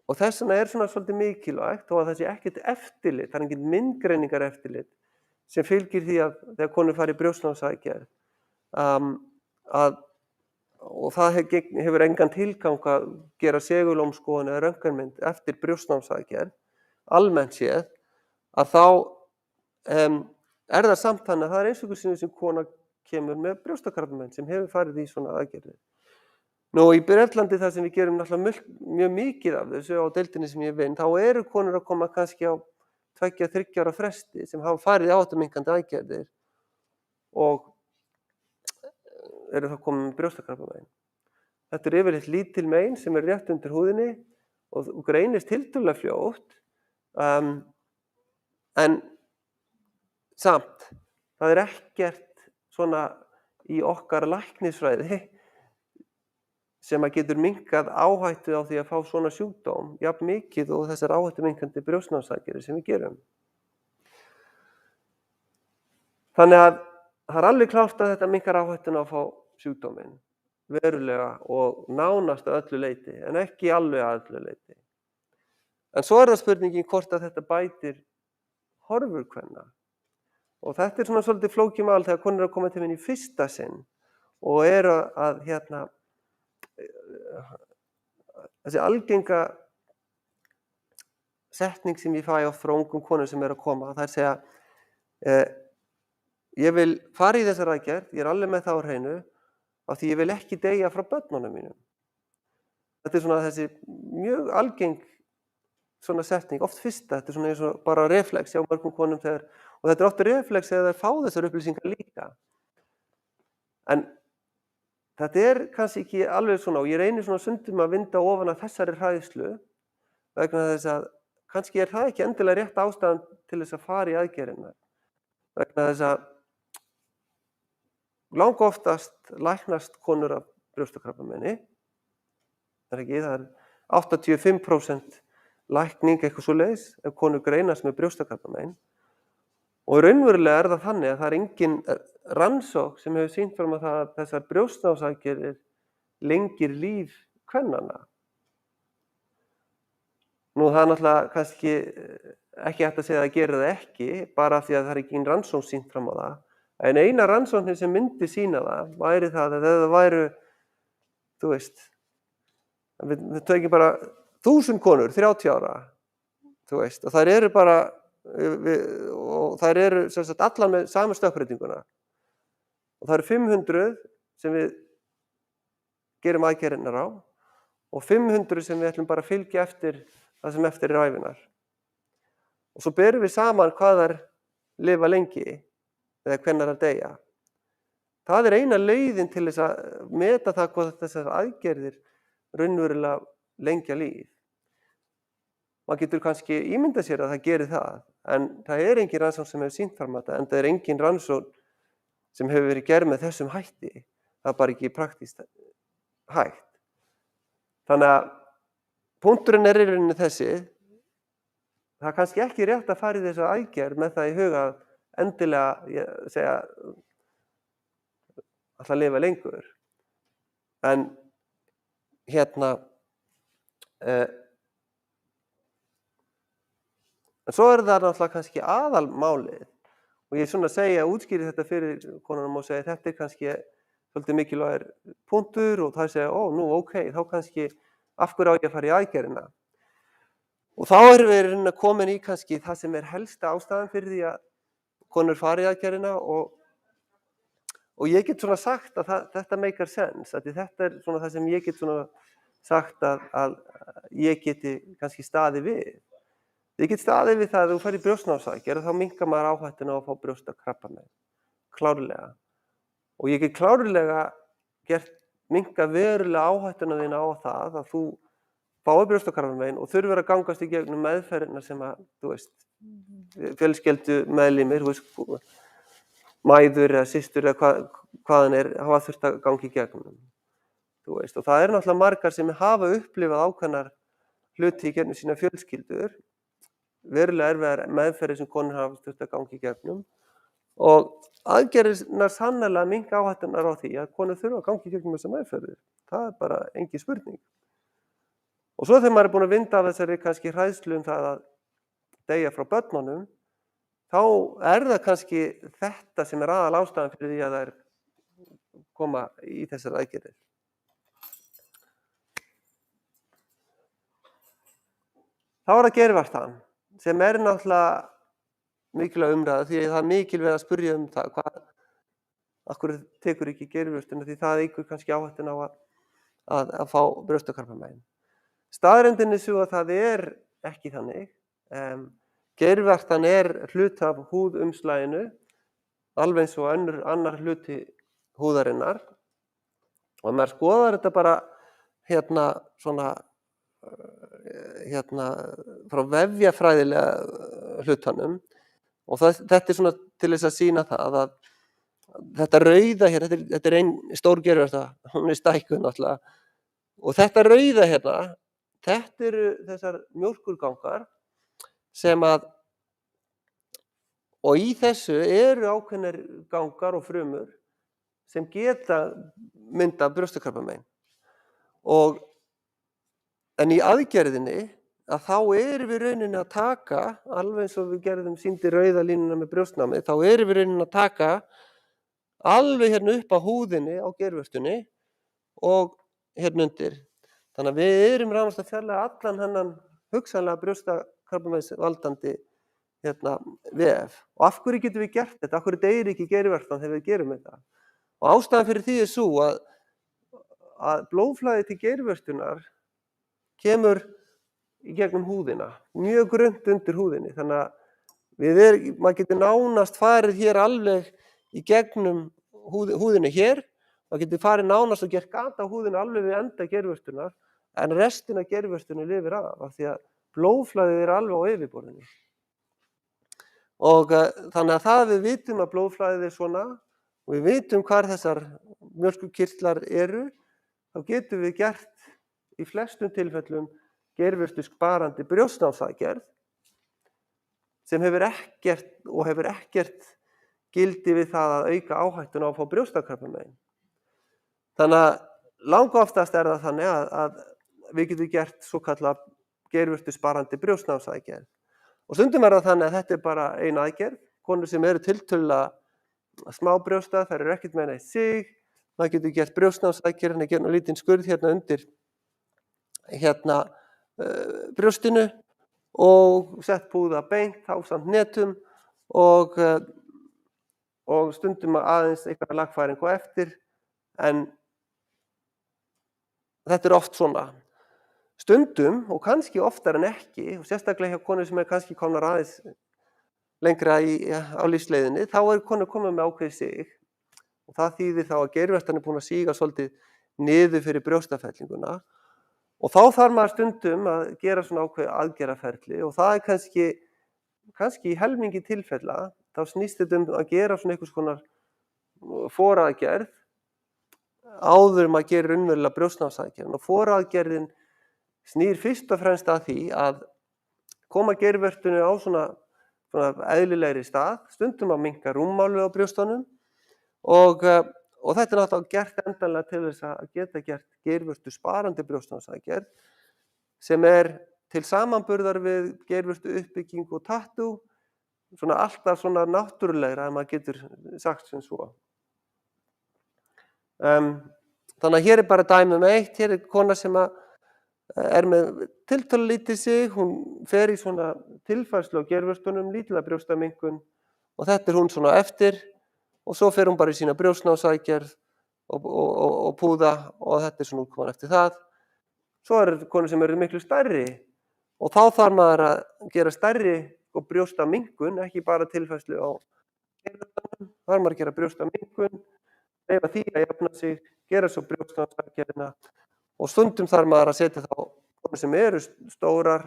Og þess vegna er svona svolítið mikilvægt og að það sé ekkert eftirlit, það er engin myndgreiningar eftirlit sem fylgir því að þegar konur fara í brjóstnámsaðgerð og það hefur engan tilgang að gera segulómskoðun eða röntgenmynd eftir brjóstnámsaðgerð, almennt séð, að þá er það samt þannig að það er einhverjum sinnum sem kona kemur með brjóstakrabbamein sem hefur farið í svona aðgerðir. Nú í Bretlandi þar sem við gerum náttúrulega mjög mikið af þessu á deildinni sem ég vinn, þá eru konur að koma kannski á 2–3 ára fresti sem hafa farið í áhættuminnkandi aðgerðir og eru þá komin með brjóstakrabbamein. Þetta er yfirleitt lítil mein sem er rétt undir húðinni og greinist tiltölulega fljótt, en samt, það er ekkert svona í okkar læknisfræði sem að getur minnkað áhættu á því að fá svona sjúkdóm jafn mikið og þessar áhættuminnkandi brjóstnámsaðgerðir sem við gerum. Þannig að það er alveg klárt að þetta minnkar áhættuna að fá sjúkdóminn verulega og nánast að öllu leyti, en ekki alveg að öllu leyti. En svo er það spurningin hvort að þetta bætir horfur kvenna. Og þetta er svona svolítið flókið mál þegar konur eru að koma til mín í fyrsta sinn og eru að þessi algenga setning sem ég fæ oft frá ungum konum sem eru að koma, það er að segja ég vil fara í þessar aðgerð, ég er alveg með það á hreinu af því ég vil ekki deyja frá börnunum mínum. þetta svona þessi mjög algeng svona setning, oft fyrsta, þetta svona eins og bara reflex hjá mörgum konum þegar, og þetta oft reflex þegar þær fá þessar upplýsingar líka. En þetta kannski ekki alveg svona, og ég reynir svona stundum að vinda ofan af þessari hræðslu vegna þess að kannski það ekki endilega rétt ástæðan til þess að fara í aðgerðina. Vegna þess að langoftast læknast konur af brjóstakrabbameini. Það 85% lækning eitthvað svoleiðis ef konur greinast með brjóstakrabbamein. Og raunverulega það þannig að það engin rannsókn sem hefur sýnt fram að þessar brjóstnámsaðgerðir lengir líf kvennanna. Nú það náttúrulega kannski ekki hægt að segja að það gerir það ekki, bara því að það engin rannsókn sýnt fram á það. En eina rannsóknin sem myndi sýna það væri það að ef það væru, þú veist, við tökum bara 1000 konur, 30 ára, þú veist, og þær eru bara, og þær eru sem sagt allar með sama stökkbreytinguna. Og það eru 500 sem við gerum aðgerðirnar á og 500 sem við ætlum bara að fylgja eftir það sem eftir er ævinnar. Og svo berum við saman hvað þær lifa lengi eða hvenær þær deyja. Það eina leiðin til þess að meta það hvað þessar aðgerðir raunverulega lengja líf. Maður getur kannski ímyndað sér að það gerir það, en það engin rannsókn sem hefur sýnt fram á þetta, en það engin rannsókn sem hefur verið gerð með þessum hætti. Það bara ekki praktískt hægt. Þannig að punkturinn í rauninni þessi, það kannski ekki rétt að fara í þessa aðgerð með það í huga að endilega segja að lifa lengur. En en svo það náttúrulega kannski aðalmálið, og ég svona segja, útskýri þetta fyrir konunum og segja þetta kannski svolítið mikilvægur punktur og það segja, ok, þá kannski af hverju á ég að fara í aðgerðina. Og þá við komin í kannski það sem helsta ástæðan fyrir því að konur fara í aðgerðina og ég get svona sagt að þetta meikar sens, að þetta svona það sem ég get svona sagt að ég geti kannski staðið við. Ég get staðið við það að þú fer í brjóstnámsaðgerð og þá minnkar maður áhættuna á að fá brjóstakrabbamein. Klárlega. Og ég get klárlega minnkað verulega áhættuna þína á það að þú fái brjóstakrabbamein og þurfir að gangast í gegnum meðferðina sem að, þú veist, fjölskyldumeðlimir, mæður eða systur eða hvaðan hafa þurft að ganga í gegnum. Þú veist, og það náttúrulega margar sem hafa upplifað ákveðnar hluti í gegnum sína fjölskyldur, verulega erfiðar meðferðir sem konur hafa þurft að ganga í gegnum og aðgerðirnar sannarlega minnka áhættunar á því að konur þurfa að ganga í gegnum þessar meðferðir. Það bara engin spurning. Og svo þegar maður búinn að vinda af þessari kannski hræðslu það að deyja frá börnunum, þá það kannski þetta sem aðal ástæðan fyrir því að þær koma í þessar aðgerðir. Þá það geirvartan, sem náttúrulega mikilvæg umræða því að það mikilvægt að spyrja það af hverju tekur ekki geirvörtuna því það eykur kannski áhættuna á að fá brjóstakrabbamein. Staðreyndin sú að það ekki þannig. Geirvartan hluti af húðumslaginu, alveg eins og annar hluti húðarinnar. Og maður skoðar þetta bara svona frá vefjafræðilega hlutanum og þetta svona til þess að sýna það að þetta rauða hér, þetta ein stór geirvarta, hún stækkuð náttúrulega og þetta rauða hérna, þetta eru þessar mjólkurgangar sem og í þessu eru ákveðnir gangar og frumur sem geta myndað brjóstakrabbamein en í aðgerðinni að þá við rauninni að taka, alveg eins og við gerðum sýndi rauða línuna með brjóstnámið, þá við rauninni að taka alveg hérna upp á húðinni á geirvörtunni og hérna undir. Þannig að við nánast að fjarlæga allan hennan hugsanlega brjóstakrabbameinsvaldandi vef. Og af hverju getum við gert þetta? Af hverju deyr ekki geirvörtan þegar við gerum þetta? Og ástæðan fyrir því sú að blóðflæði til geirvörtunar kemur í gegnum húðina, mjög grunnt undir húðinni. Þannig að maður getur nánast farið hér alveg í gegnum húðinni hér, maður getur farið nánast og gert gat á húðinni alveg við enda geirvörtunar, en restin af geirvörtunni lifir af því að blóðflæðið alveg á yfirborðinu. Og þannig að það við vitum að blóðflæðið svona og við vitum hvar þessar mjólkurkirtlar eru, þá getum við gert í flestum tilfellum geirvörtusparandi brjóstnámsaðgerð sem hefur ekkert gildi við það að auka áhættuna á að fá brjóstakrabbamein. Þannig að langoftast það þannig að við getum gert svokallað geirvörtusparandi brjóstnámsaðgerð. Og stundum það þannig að þetta bara ein aðgerð, konur sem eru tiltölulega smá brjósta, þær eru ekkert með neitt sig, maður getur gert brjóstnámsaðgerðina í gegnum lítinn skurð hérna undir brjóstinu og sett púða beint ásamt netum og stundum aðeins eitthvað lagfæring á eftir, en þetta oft svona. Stundum, og kannski oftar en ekki, og sérstaklega hjá konur sem kannski komnar aðeins lengra á lífsleiðinni, þá konur komið með ákveðið sig og það þýðir þá að geirvörtan búin að síga svolítið niður fyrir brjóstafellinguna og þá þarf maður stundum að gera svona ákveðið aðgerðaferli og það kannski í helmingi tilfella, þá snýst þetta að gera svona einhvers konar foraðgerð áður maður gerir raunverulega brjóstnámsaðgerðin og foraðgerðin snýr fyrst og fremst að því að koma geirvörtunni á svona eðlilegri stað, stundum að minnka rúmmálið á brjóstunum og þetta náttúrulega gert endanlega til þess að geta gert geirvörtusparandi brjóstnámsaðgerð sem til samanburðar við geirvörtu uppbyggingu og tattoo, svona alltaf svona náttúrulegra ef maður getur sagt sem svo. Þannig að hér bara dæmi eitt, hér kona sem með tiltölulega lítið sig, hún fer í svona tilfærslu á geirvörtunum, lítila brjóstaminnkun og þetta hún svona eftir og svo fer hún bara í sína brjóstnámsaðgerð og púða og þetta svona útkoman eftir það. Svo konur sem miklu stærri og þá þarf maður að gera stærri brjóstaminnkun, ekki bara tilfærslu á geirvörtunum, þá þarf maður að gera brjóstaminnkun, leyfa því að jafna sig, gera svo brjóstnámsaðgerðina og stundum þarf maður að setja þá konur sem eru stórar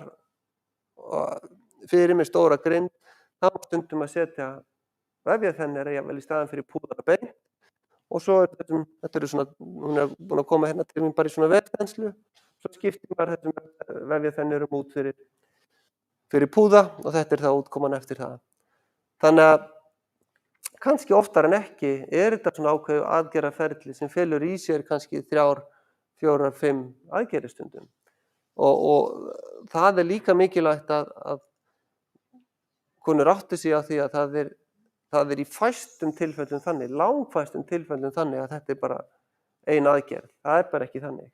fyrir með stóra grind, þá stundum að setja vefjaþennur jafnvel í staðinn fyrir púðar beint og svo þetta svona, hún búin að koma hérna til mín bara í svona vefþenslu, svo skiptir maður þessum vefjaþennurum út fyrir púða og þetta þá útkoman eftir það. Þannig að kannski oftar en ekki þetta svona ákveðið aðgerðaferli sem felur í sér kannski 3, 4, 5 aðgerðistundum og það líka mikilvægt að konur átti sig á því að það í fæstum tilfellum þannig, langfæstum tilfellum þannig að þetta bara ein aðgerð, það bara ekki þannig.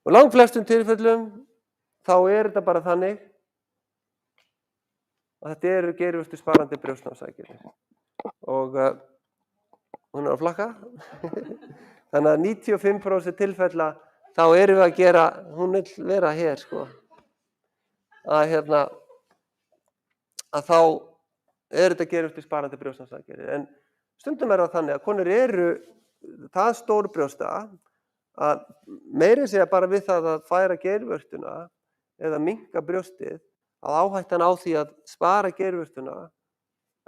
Og langflestum tilfellum þá þetta bara þannig að þetta geirvörtusparandi brjóstnámsaðgerðir og hún að flakka. Þannig að 95% tilfella þá við að gera, hún vill vera hér sko, að þá þetta geirvörtusparandi brjóstnámsaðgerðir. En stundum það þannig að konur það stór brjósta að meira segja bara við það að færa geirvörtuna eða minnka brjóstið, að áhættan á því að spara geirvörtuna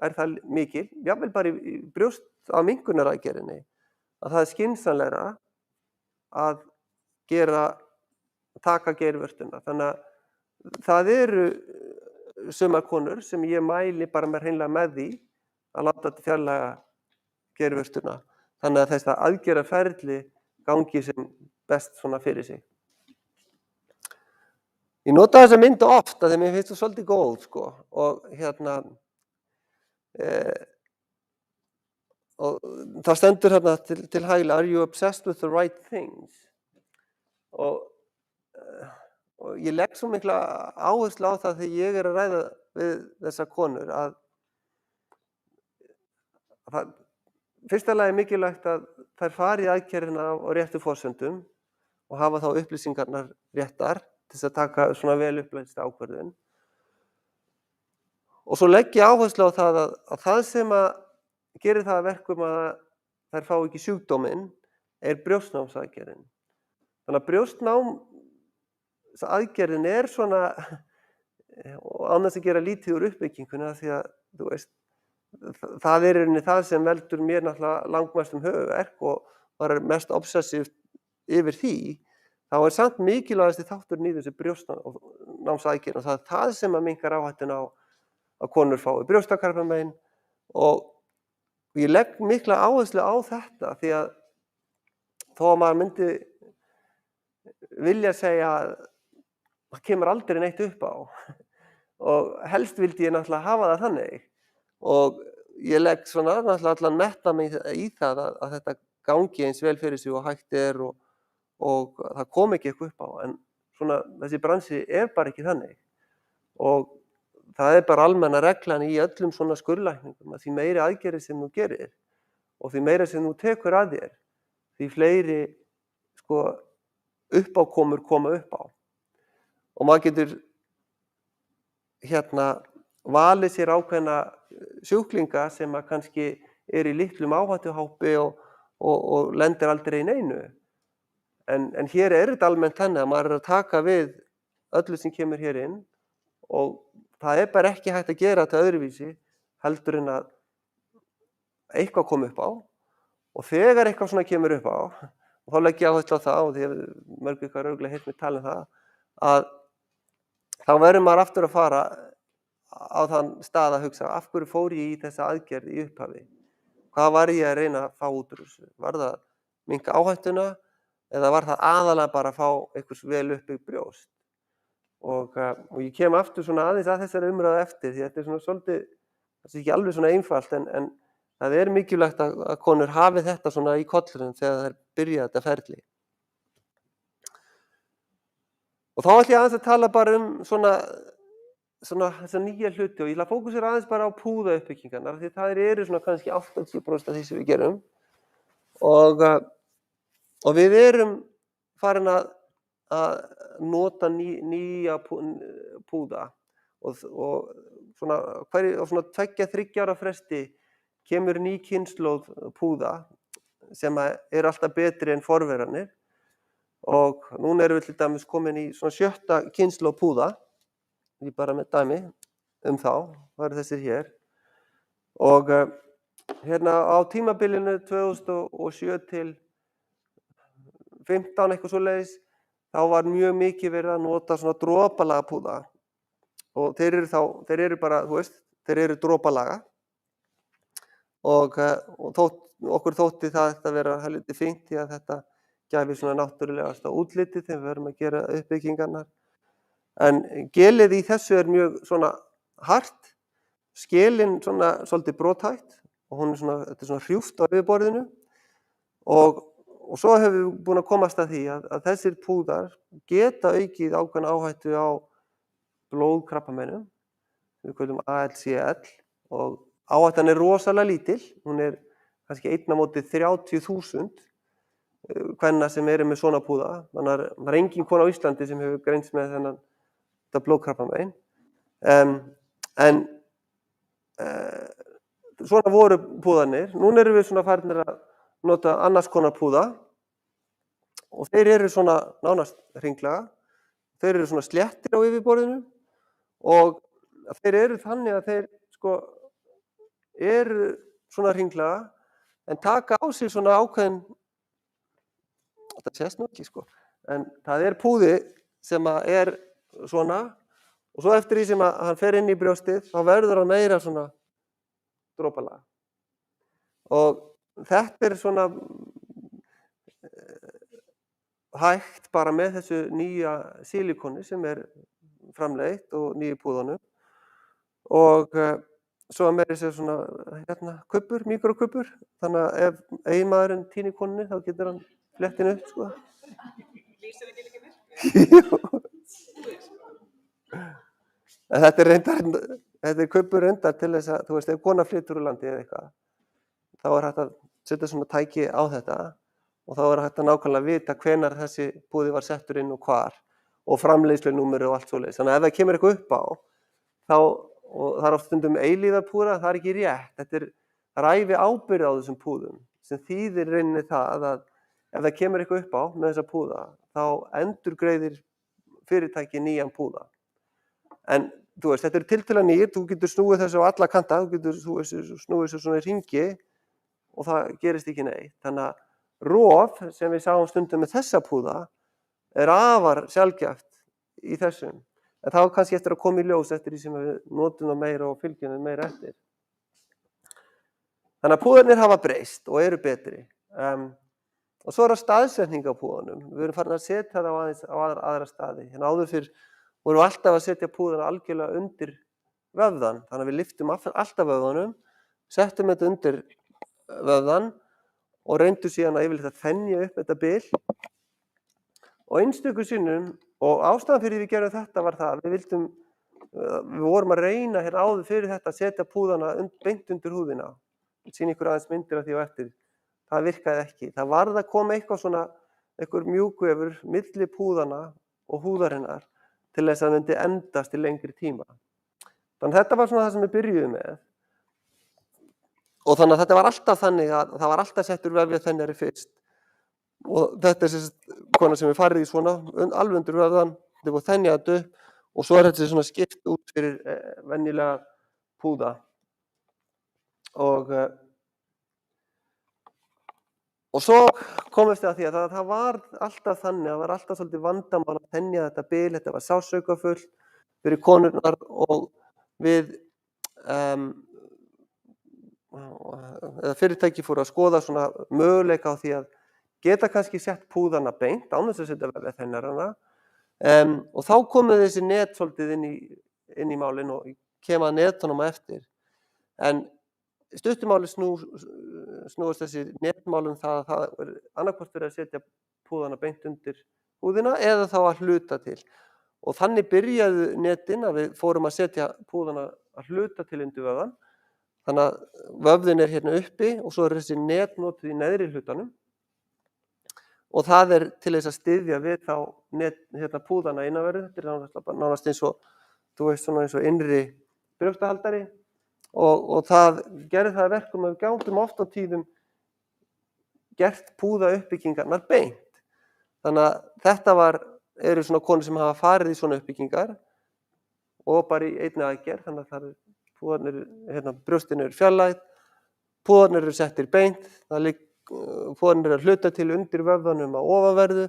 það mikil, jafnvel bara í brjóst á minnkunaraðgerðinni, að það skynsamlegra að taka geirvörtuna. Þannig að það sumar konur sem ég mæli bara hreinlega með því að láta fjarlægja geirvörtuna. Þannig að þess aðgerðaferli gangi sem best svona fyrir sig. Ég nota þessa mynd oft að mér finnst það svolítið góð sko og og það stendur hérna til hægri, are you obsessed with the right things? Og ég legg svo mikla áherslu á það þegar ég að ræða við þessar konur að fyrsta lagi mikilvægt að þær fari í aðgerðina á réttu forsendum og hafa þá upplýsingarnar réttar til þess að taka svona vel upplýsta ákvörðun. Og svo legg ég áherslu á það að það sem að gerir það að verkum að þær fá ekki sjúkdóminn brjóstnámsaðgerðin. Þannig að brjóstnámsaðgerðin svona, og án þess að gera lítið úr uppbygginguna, því að þú veist, það í rauninni það sem veldur mér náttúrulega langmestum höfuðverk og var mest obsessíft yfir því, þá samt mikilvægasti þátturinn í þessu brjóstnámsaðgerð og það það sem að minnkar áhættuna á að konur fái brjóstakrabbamein og ég legg mikla áherslu á þetta því að þó að maður myndi vilja segja að það kemur aldrei neitt upp á og helst vildi ég náttúrulega hafa það þannig og ég legg svona náttúrulega allan metna mig í það að þetta gangi eins vel fyrir sig og hægt og það kom ekki eitthvað upp á en svona þessi bransi bara ekki þannig og það bara almenna reglan í öllum svona skurðlækningum að því meiri aðgerðir sem þú gerir og því meira sem þú tekur að þér, því fleiri sko uppákomur koma upp á. Og maður getur valið sér ákveðna sjúklinga sem að kannski í litlum áhættuhópi og lendir aldrei í neinu. En hér þetta almennt þannig að maður að taka við öllu sem kemur hér inn og það bara ekki hægt að gera þetta öðruvísi heldur en að eitthvað kom upp á og þegar eitthvað svona kemur upp á og þá legg ég áherslu á það og því mörg ykkur örugglega heyrt mig tala það að þá verður maður aftur að fara á þann stað að hugsa af hverju fór ég í þessa aðgerð í upphafi? Hvað var ég að reyna að fá út úr þessu? Var það að minnka áhættuna eða var það aðalega bara að fá einhvers vel uppbyggt brjóst? Og ég kem aftur svona aðeins að þessari umræðu eftir því þetta svona svolítið, það ekki alveg svona einfalt en það mikilvægt að konur hafi þetta svona í kollinum þegar þær byrja þetta ferli. Og þá ætla ég aðeins að tala bara svona þessa nýja hluti og ég ætla að fókusera aðeins bara á púðauppbyggingarnar því það svona kannski 80% af því sem við gerum og við farin að nota nýja púða og svona 2-3 ára fresti kemur ný kynslóð púða sem alltaf betri en forveranir og núna erum við til dæmis komin í svona 7. kynslóð púða ég bara með dæmi þá, það þessir hér og hérna á tímabilinu 2007 til 15 eitthvað svoleiðis þá var mjög mikið verið að nota svona dropalaga púða og þeir eru bara, þú veist, þeir eru dropalaga og okkur þótti þetta vera helviti fínt því að þetta gæfi svona náttúrulegasta útliti þegar við erum að gera uppbyggingarnar. En gelið í þessu mjög svona hart, skelin svona svolítið brothætt og þetta svona hrjúft á yfirborðinu og svo hefur við búin að komast að því að þessir púðar geta aukið ákveðna áhættu á blóðkrabbameinum, við köllum ALCL og áhættan rosalega lítil, hún kannski 1 á móti 30.000 kvenna sem með svona púða, þannig að það engin kona á Íslandi sem hefur greinst með þetta blóðkrabbamein. En svona voru púðarnir, núna erum við svona farnir að nota annars konar púða og þeir svona nánast hringlaga, þeir svona sléttir á yfirborðinu og þeir þannig að þeir sko svona hringlaga en taka á sig svona ákveðin, þetta sést nú ekki sko, en það púði sem svona og svo eftir því sem að hann fer inn í brjóstið þá verður hann meira svona dropalaga og þetta svona hægt bara með þessu nýja silikoni sem framleitt og nýju púðunum og svo meira sér svona kubbur, mikrokubbur þannig að ef eiginmaðurinn týnir konunni þá getur hann flett henni upp sko. Lýsir ekki líka mér? En þetta kubbur reyndar til þess að, þú veist, ef kona flytur úr landi eða eitthvað þá hægt að setja svona tæki á þetta og þá er hægt að nákvæmlega vita hvenær þessi púði var settur inn og hvar og framleiðslunúmer og allt svoleiðis. Þannig að ef það kemur eitthvað upp á, þá, og það er oft stundum eilífðarpúða, það er ekki rétt. Það er ævi ábyrgð á þessum púðum, sem þýðir rauninni það að ef það kemur eitthvað upp á með þessa púða, þá endurgreiðir fyrirtæki nýjan púða. En þú veist, þetta er tiltölulega nýr, þú getur snúið þessu á alla kanta, þú getur snúið þessu svona í hringi og það gerist ekki neitt. Þannig að rof sem við sáum stundum með þessa púða er afar sjaldgæft í þessum. En þá kannski eftir að koma í ljós eftir því sem við notum það meira og fylgjum það meira eftir. Þannig að púðarnir hafa breyst og eru betri. Og svo er það staðsetning á púðanum. Við erum farin að setja það aðeins á aðra staði. Hérna áður fyrr vorum við alltaf að setja púðana algjörlega undir vöðvan. Þannig að við lyftum alltaf vöðvanum, settum þetta undir vöðvan og reyndum síðan að yfirleitt að þenja upp þetta bil. Og einstöku sinnum, og ástæðan fyrir við gerum þetta var það, við vorum að reyna hérna áður fyrir þetta að setja púðana beint undir húðina. Ég sýni ykkur aðeins myndir af því á eftir. Það virkaði ekki. Það varð að koma eitthvað mjúkvefur milli púðana og húðarinnar til þess að það myndi endast í lengri tíma. Þannig að þetta var svona það sem við byrjuðum með. Og þannig að þetta var alltaf þannig að það var alltaf settur vefjaþenjari fyrst. Og þetta er svona sem við farið í svona, alveg undir vöðvan, þetta var þenjað upp og svo er þetta svona skipt út fyrir venjulega púða. Og svo komist við að því að það var alltaf þannig, það var alltaf svolítið vandamál að þenja þetta bil, þetta var sársaukafullt fyrir konurnar og við, eða fyrirtæki fóru að skoða svona möguleika á því að geta kannski sett púðana beint án þess að setja vefjaþenjarana og þá komið þessi net svolítið inn í málin og kem að netunum á eftir. En stuttumáli snúast þessi netmálum það að það er annarkvort verið að setja púðana beint undir húðina eða þá að hluta til. Og þannig byrjaði netin að við fórum að setja púðana að hluta til undir vöðvan. Þannig að vöðvin er hérna uppi og svo er þessi net notuð í neðri hlutanum. Og það er til þess að styðja við þá púðana innanverðu. Þetta er nánast eins og, þú veist, svona eins og innri brjóstahaldari. Og það gerði það að verkum að við gátum oft á tíðum gert púða uppbyggingarnar beint. Þannig að þetta eru svona konur sem hafa farið í svona uppbyggingar og bara í einni aðgerð. Þannig að púðarnir, brjóstin eru fjarlægð, púðarnir eru settir beint, púðarnir eru að hluta til undir vöðvanum á ofanverðu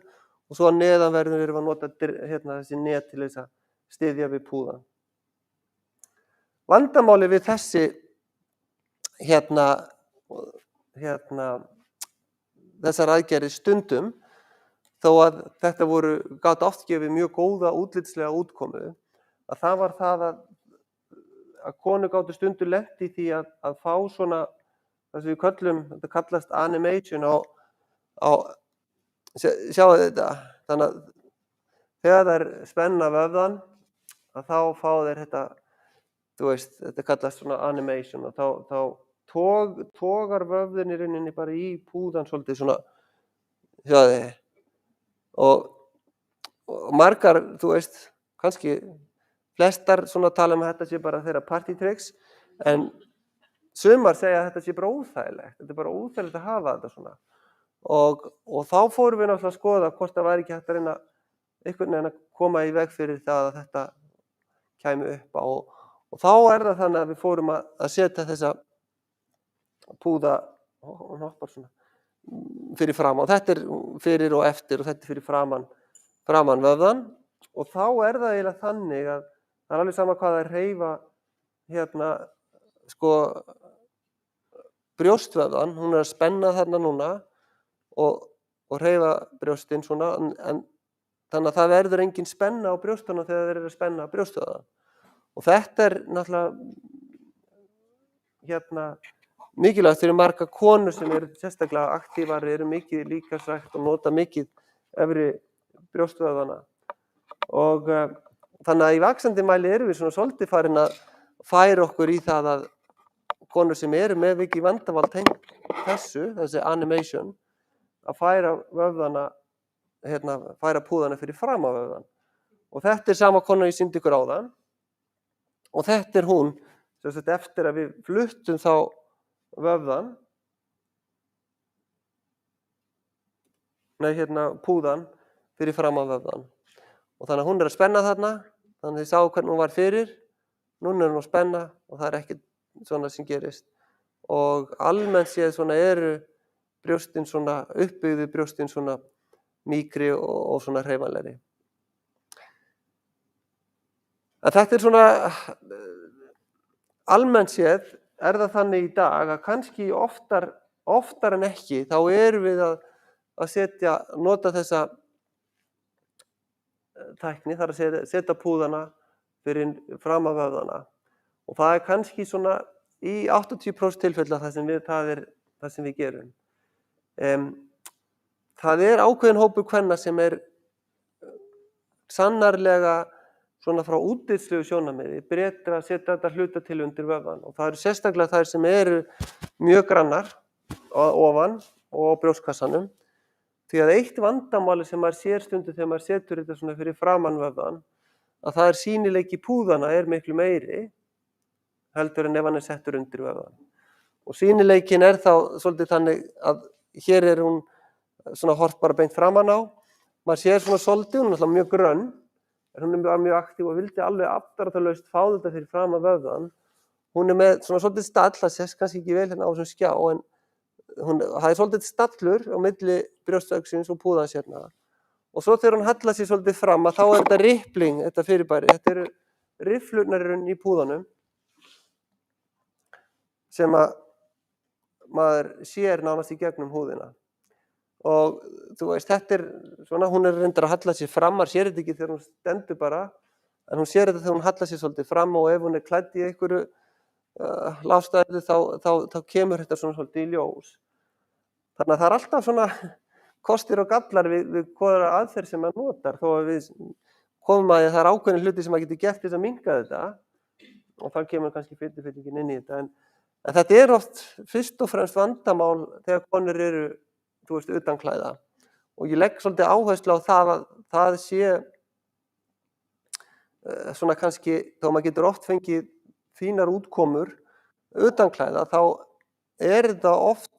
og svo á neðanverðu erum við að nota þessi net til þess að styðja við púðan. Vandamáli við þessi þessar aðgerðir stundum, þó að þetta gat oft gefið mjög góða útlitslega útkomu, að það var það að konur gátu stundum lent í því að fá svona, það sem við köllum, þetta kallast animation sjáu þetta, þannig að þegar þær spenna vöðvan, að þá fá þeir þetta, þú veist, þetta kallast svona animation og þá togar vöðvin í rauninni bara í púðan svolítið svona, sjáðu þið, og margar, þú veist, kannski flestar svona tala um að þetta sé bara þeirra partytricks, en sumar segja að þetta sé bara óþægilegt, þetta er bara óþægilegt að hafa þetta svona. Og þá fórum við náttúrulega að skoða hvort það væri ekki hægt að reyna einhvern veginn að koma í veg fyrir það að þetta kæmi upp á. Og þá er það þannig að við fórum að setja þessa púða, hún hoppar svona, fyrir framan. Þetta er fyrir og eftir og þetta er fyrir framan vöðvan. Og þá er það eiginlega þannig að það er alveg sama hvað að hreyfa brjóstvöðvan, hún er að spenna þarna núna og hreyfa brjóstin svona, en þannig að það verður engin spenna á brjóstana þegar þeir eru að spenna brjóstvöðvan. Og þetta er náttúrulega mikilvægt fyrir marga konur sem eru sérstaklega aktívar, eru mikið líkamsrækt og nota mikið efri brjóstvöðvana. Og þannig að í vaxandi mæli erum við svona svolítið farin að færa okkur í það að konur sem eru með mikið vandamál tengt þessi animation, að færa vöðvana, færa púðana fyrir fram á vöðvan. Og þetta sama kona ég sýndi ykkur áðan. Og þetta hún, sem sagt eftir að við fluttum þá vöðvan, púðan fyrir fram á vöðvan. Og þannig að hún að spenna þarna, þannig að þið sáu hvernig hún var fyrir. Núna hún að spenna og það ekkert svona sem gerist. Og almennt séð svona brjóstin svona, uppbyggðu brjóstin svona mýkri og svona hreyfanlegri. En þetta svona, almennt séð það þannig í dag að kannski oftar en ekki, þá erum við að nota þessa tækni, þar að setja púðana fyrir fram á vöðvana. Og það kannski svona í 80% tilfella það sem við gerum. Það ákveðin hópur kvenna sem sannarlega svona frá útlitslegu sjónarmiði betra að setja þetta hluta til undir vöðvan. Og það sérstaklega þær sem mjög grannar ofan og á brjóstkassanum. Því að eitt vandamáli sem maður sér stundum þegar maður setur þetta svona fyrir framan vöðvan, að það sýnileiki púðana miklu meiri heldur en ef hann settur undir vöðvan. Og sýnileikin þá svolítið þannig að hér hún svona horft bara beint framan á. Maður sér svona svolítið, hún alltaf mjög grönn, en hún mjög aktív og vildi alveg afdráttarlaust fá þetta fyrir framan vöðvan. Hún með svona svolítið stall, það sést kannski ekki vel á þessum skjá, en það svolítið stallur á milli brjóstaugsins og púðans hérna. Og svo þegar hún hallar sér svolítið fram, að þá þetta rippling, þetta fyrirbæri. Þetta rifflurnar í púðanum sem að maður sér nánast í gegnum húðina. Og þú veist, þetta svona, hún reyndar að halla sér fram, maður sér þetta ekki þegar hún stendur bara, en hún sér þetta þegar hún hallar sér svolítið fram og ef hún klædd í einhverju lágstæðu þá kemur þetta svona svolítið í ljós. Þannig að það alltaf svona kostir og gallar við hvaða aðferð sem maður notar, þó að við komum að það ákveðin hluti sem maður getur gert til að minnka þetta og þá kemur kannski fitufyllingin inn í þetta. En þetta oft fyrst og fremst vandamál þegar konur þú veist, utan klæða. Og ég legg svolítið áherslu á það að það sé svona kannski, þá maður getur oft fengið fínar útkomur utan klæða, þá þetta oft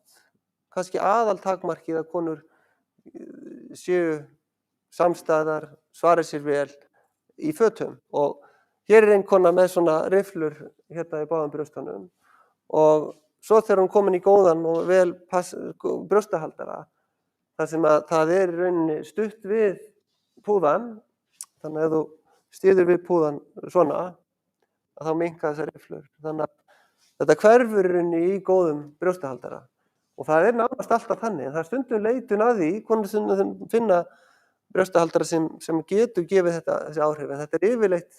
kannski aðaltakmarkið að konur séu samstæðar, svari sér vel í fötum. Og hér ein kona með svona rifflur hérna í báðum brjóstunum og svo þegar hún komin í góðan og vel brjóstahaldara, þar sem að það í rauninni stutt við púðan, þannig að ef þú styður við púðan svona, að þá minnka þessar rifflur. Þannig að þetta hverfur í góðum brjóstahaldara. Og það nánast alltaf þannig, en það stundum leitun að því, konur finna brjóstahaldara sem getur gefið þessi áhrif. En þetta yfirleitt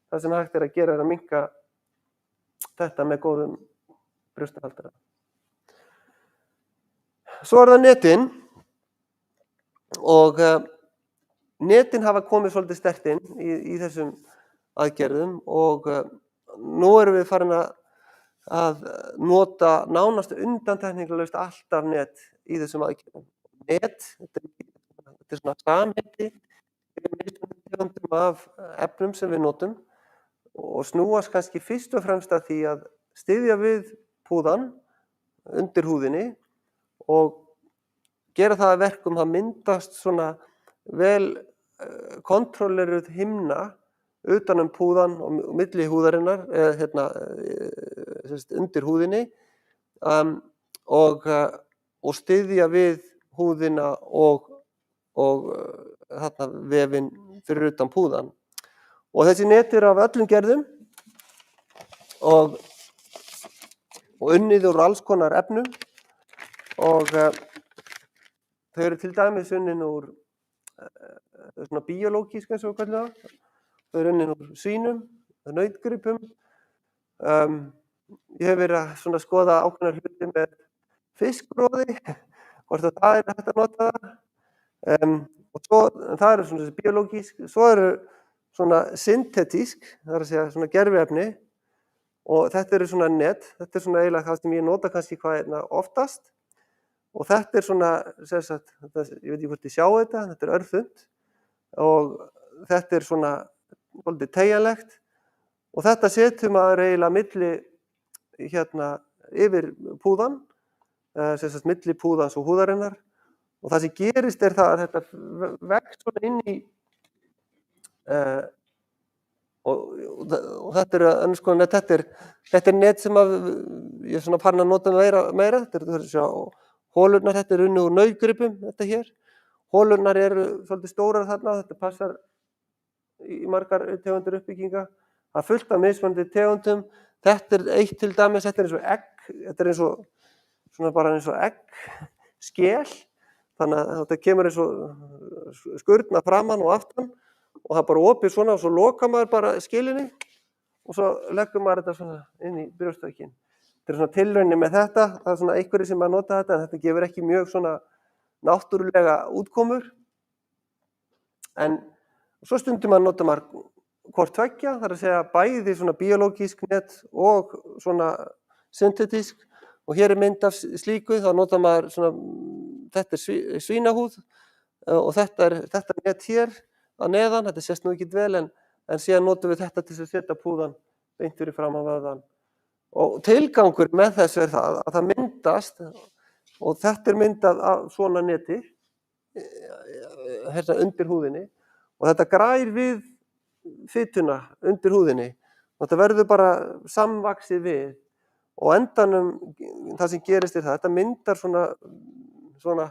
það sem hægt að gera að minnka þetta með góðum brjóstahaldara. Svo það netin. Og netin hafa komið svolítið sterkt inn í þessum aðgerðum og nú erum við farin að nota nánast undantekningarlaust alltaf net í þessum aðgerðum. Net, þetta svona samheiti af efnum sem við notum og snúast kannski fyrst og fremst að því að styðja við púðan undir húðinni og gera það að verkum það myndast svona vel kontrolleruð himna utan púðan og milli húðarinnar, undir húðinni og styðja við húðina og vefinn fyrir utan púðan. Og þessi net af öllum gerðum og unnið úr alls konar efnum og þau til dæmis unnin úr svona biológísk eins og við kallum það. Þau unnin úr svínum, nautgripum. Ég hef verið að skoða ákveðna hluti með fiskroði, hvort það hægt að nota það. Og svo, það svona biológísk, svo svona syntetísk, það að segja svona gerviefni og þetta svona net, þetta svona eiginlega það sem ég nota kannski hvað oftast og þetta svona, sem sagt, ég veit ekki hvort þið sjáu þetta örþunnt og þetta svona svolítið teygjanlegt og þetta setur maður eiginlega milli yfir púðan, sem sagt milli púðans og húðarinnar og það sem gerist það að þetta vex svona inn í og þetta net sem ég er svona farin að nota meira. Þetta sjá hólurnar, þetta unnið úr nautgripum, þetta hér. Hólurnar eru svolítið stórar þarna, þetta passar í margar tegundir uppbygginga. Það er fullt af mismunandi tegundum. Þetta eitt til dæmis, þetta eins og egg, þetta eins og svona bara eins og eggskel. Þannig að þetta kemur eins og skurna framan og aftan og það bara opið svona og svo lokar maður bara skilinni og svo leggur maður þetta svona inn í brjóstverkin. Þetta svona tilraunir með þetta, það svona einhverjir sem nota þetta en þetta gefur ekki mjög svona náttúrulega útkomur. En svo stundum nota maður hvort tveggja, það að segja bæði svona biológísk net og svona syntetísk og hér mynd af slíku, þá nota maður svona, þetta svínahúð og þetta net hér að neðan, þetta sést nú ekki vel en síðan notum við þetta til að setja púðan beint fyrir fram á vöðvann. Og tilgangur með þessu það að það myndast og þetta myndað af svona neti hérna undir húðinni og þetta grær við fituna undir húðinni og þetta verður bara samvaxið við og endanum það sem gerist það, þetta myndar svona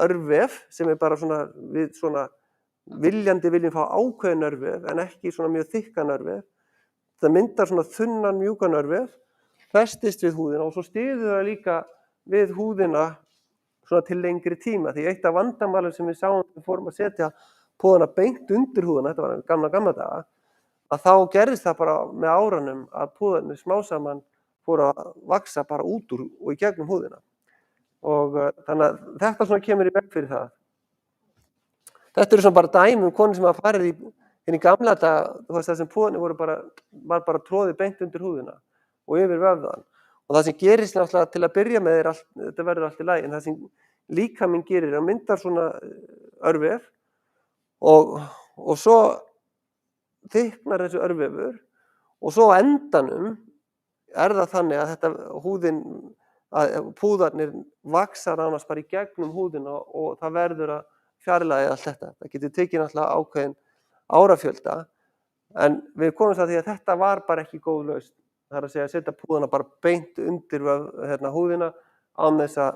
örvef sem bara svona við svona viljandi viljum fá ákveðin örvef en ekki svona mjög þykkan örvef. Það myndar svona þunnan mjúkan örvef, festist við húðina og svo styður það líka við húðina svona til lengri tíma. Því eitt af vandamálum sem við sáum þegar við fórum að setja púðana beint undir húðina, þetta var gamla daga, að þá gerðist það bara með áranum að púðarnir smá saman fóru að vaxa bara út úr og í gegnum húðina. Og þannig að þetta svona kemur í veg fyrir það. Þetta svona bara dæmi konur sem hafa farið inn í gamla daga, þú veist það sem púðarnir var bara tróðið beint undir húðina og yfir vöðvann. Og það sem gerist náttúrulega til að byrja með þetta verður allt í lagi, en það sem líkaminn gerir að myndar svona örvef og svo þykknar þessu örvefur og svo á endanum það þannig að púðarnir vaxa nánast bara í gegnum húðina og það verður að fjarlægja allt þetta. Það getur tekið náttúrulega ákveðin árafjölda en við komumst að því að þetta var bara ekki góð lausn. Það er að segja að setja púðana bara beint undir húðina án þess að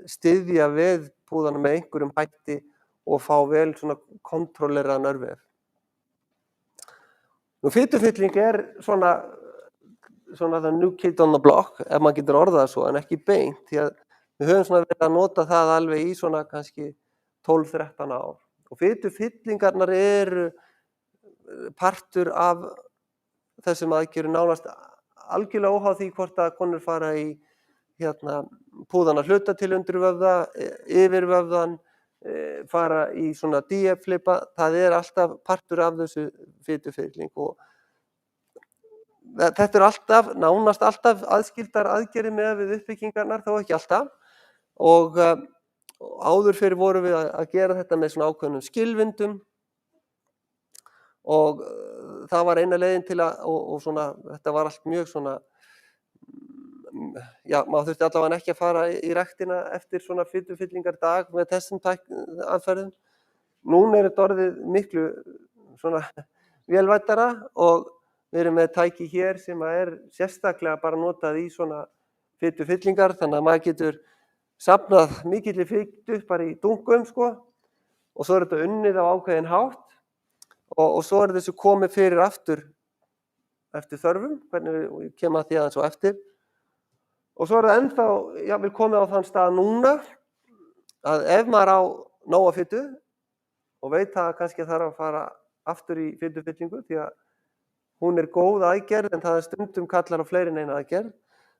styðja við púðana með einhverjum hætti og fá vel svona kontrolleraðan örvef. Nú fitufylling svona the new kid on the block, ef maður getur orðað það svo, en ekki beint, því að við höfum svona verið að nota það alveg í svona kannski 12-13 ár. Og fitufyllingarnar eru partur af þessum aðgerðum nánast algjörlega óháð því hvort að konur fara í púðana hluta til undir vöðva, yfir vöðvan, fara í svona DF-flipa, það er alltaf partur af þessu fitufylling og þetta nánast alltaf aðskildar aðgerðir með við uppbyggingarnar, þó ekki alltaf og áður fyrir vorum við að gera þetta með svona ákveðnum skilvindum og það var eina leiðin til að, og svona, þetta var allt mjög svona, já, maður þurfti allavega ekki að fara í ræktina eftir svona fitufyllingardag með þessum aðferðum. Núna er þetta orðið miklu svona vélvættara og við erum með tæki hér sem er sérstaklega bara notað í svona fitufyllingar, þannig að maður getur safnað mikilli fitu bara í dunkum og svo er þetta unnið á ákveðin hátt og svo er þessu komið fyrir aftur eftir þörfum, hvernig við kemum að því aðeins og eftir. Og svo er það ennþá, við komið á þann stað núna að ef maður á nóga fitu og veit að kannski þarf að fara aftur í fitufyllingu því að hún er góð aðgerð en það er stundum kallar á fleiri en eina aðgerð,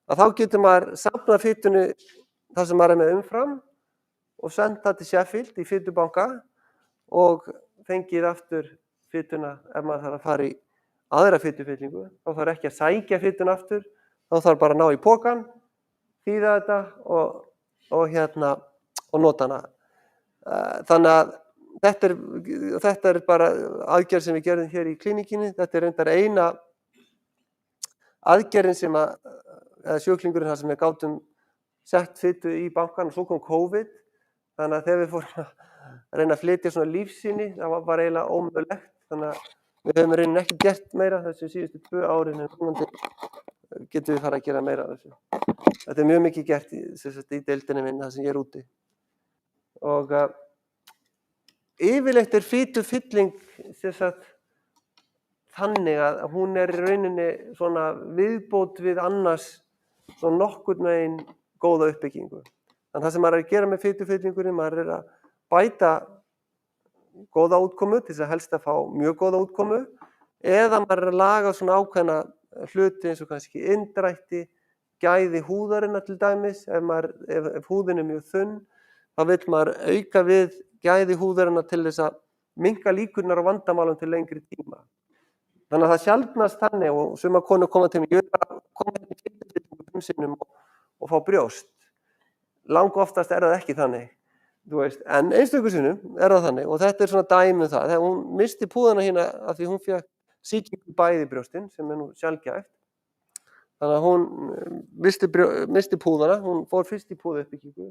að þá getur maður safnað fitunni þar sem maður er með umfram og senda það til Sheffield í fitubanka og fengið aftur fituna ef maður þarf að fara í aðra fitufyllingu. Þá þarf ekki að sækja fituna aftur, þá þarf bara að ná í pokann, þýða þetta og nota hana. Þannig að þetta er bara aðgerð sem við gerðum hér í klíníkinni. Þetta er reyndar eina aðgerðin sem eða sjúklingurinn þar sem við gátum sett fitu í bankann og svo kom COVID. Þannig að þegar við fórum að reyna að flytja svona lífsýni, það var bara eiginlega ómögulegt. Þannig að við höfum reyndar ekki gert meira þessu síðustu 2 árin en vonandi getum við fara að gera meira af þessu. Þetta er mjög mikið gert í deildinni minni þar sem ég er úti. Og yfirleitt er fitufylling þannig að hún er í rauninni svona viðbót við annars svona nokkurn veginn góða uppbyggingu. Þannig það sem maður er að gera með fitufyllingunni, maður er að bæta góða útkomu til þess að helst að fá mjög góða útkomu eða maður er að laga svona ákveðna hluti eins og kannski inndrætti, gæði húðarinnar til dæmis. Ef húðin er mjög þunn, þá vill maður auka við gæði húðarinnar til þess að minnka líkurnar á vandamálum til lengri tíma. Þannig að það sjaldnast þannig og sumar konur koma til mig, ég vil bara koma til fitufyllingu 5 sinnum og fá brjóst. Langoftast er það ekki þannig, þú veist, en einstöku sinnum er það þannig og þetta er svona dæmi um það. Þegar hún missti púðana hérna af því hún fékk sýkingu bæði í brjóstin, sem er nú sjaldgæft. Þannig að hún missti púðana, hún fór fyrst í púðauppbyggingu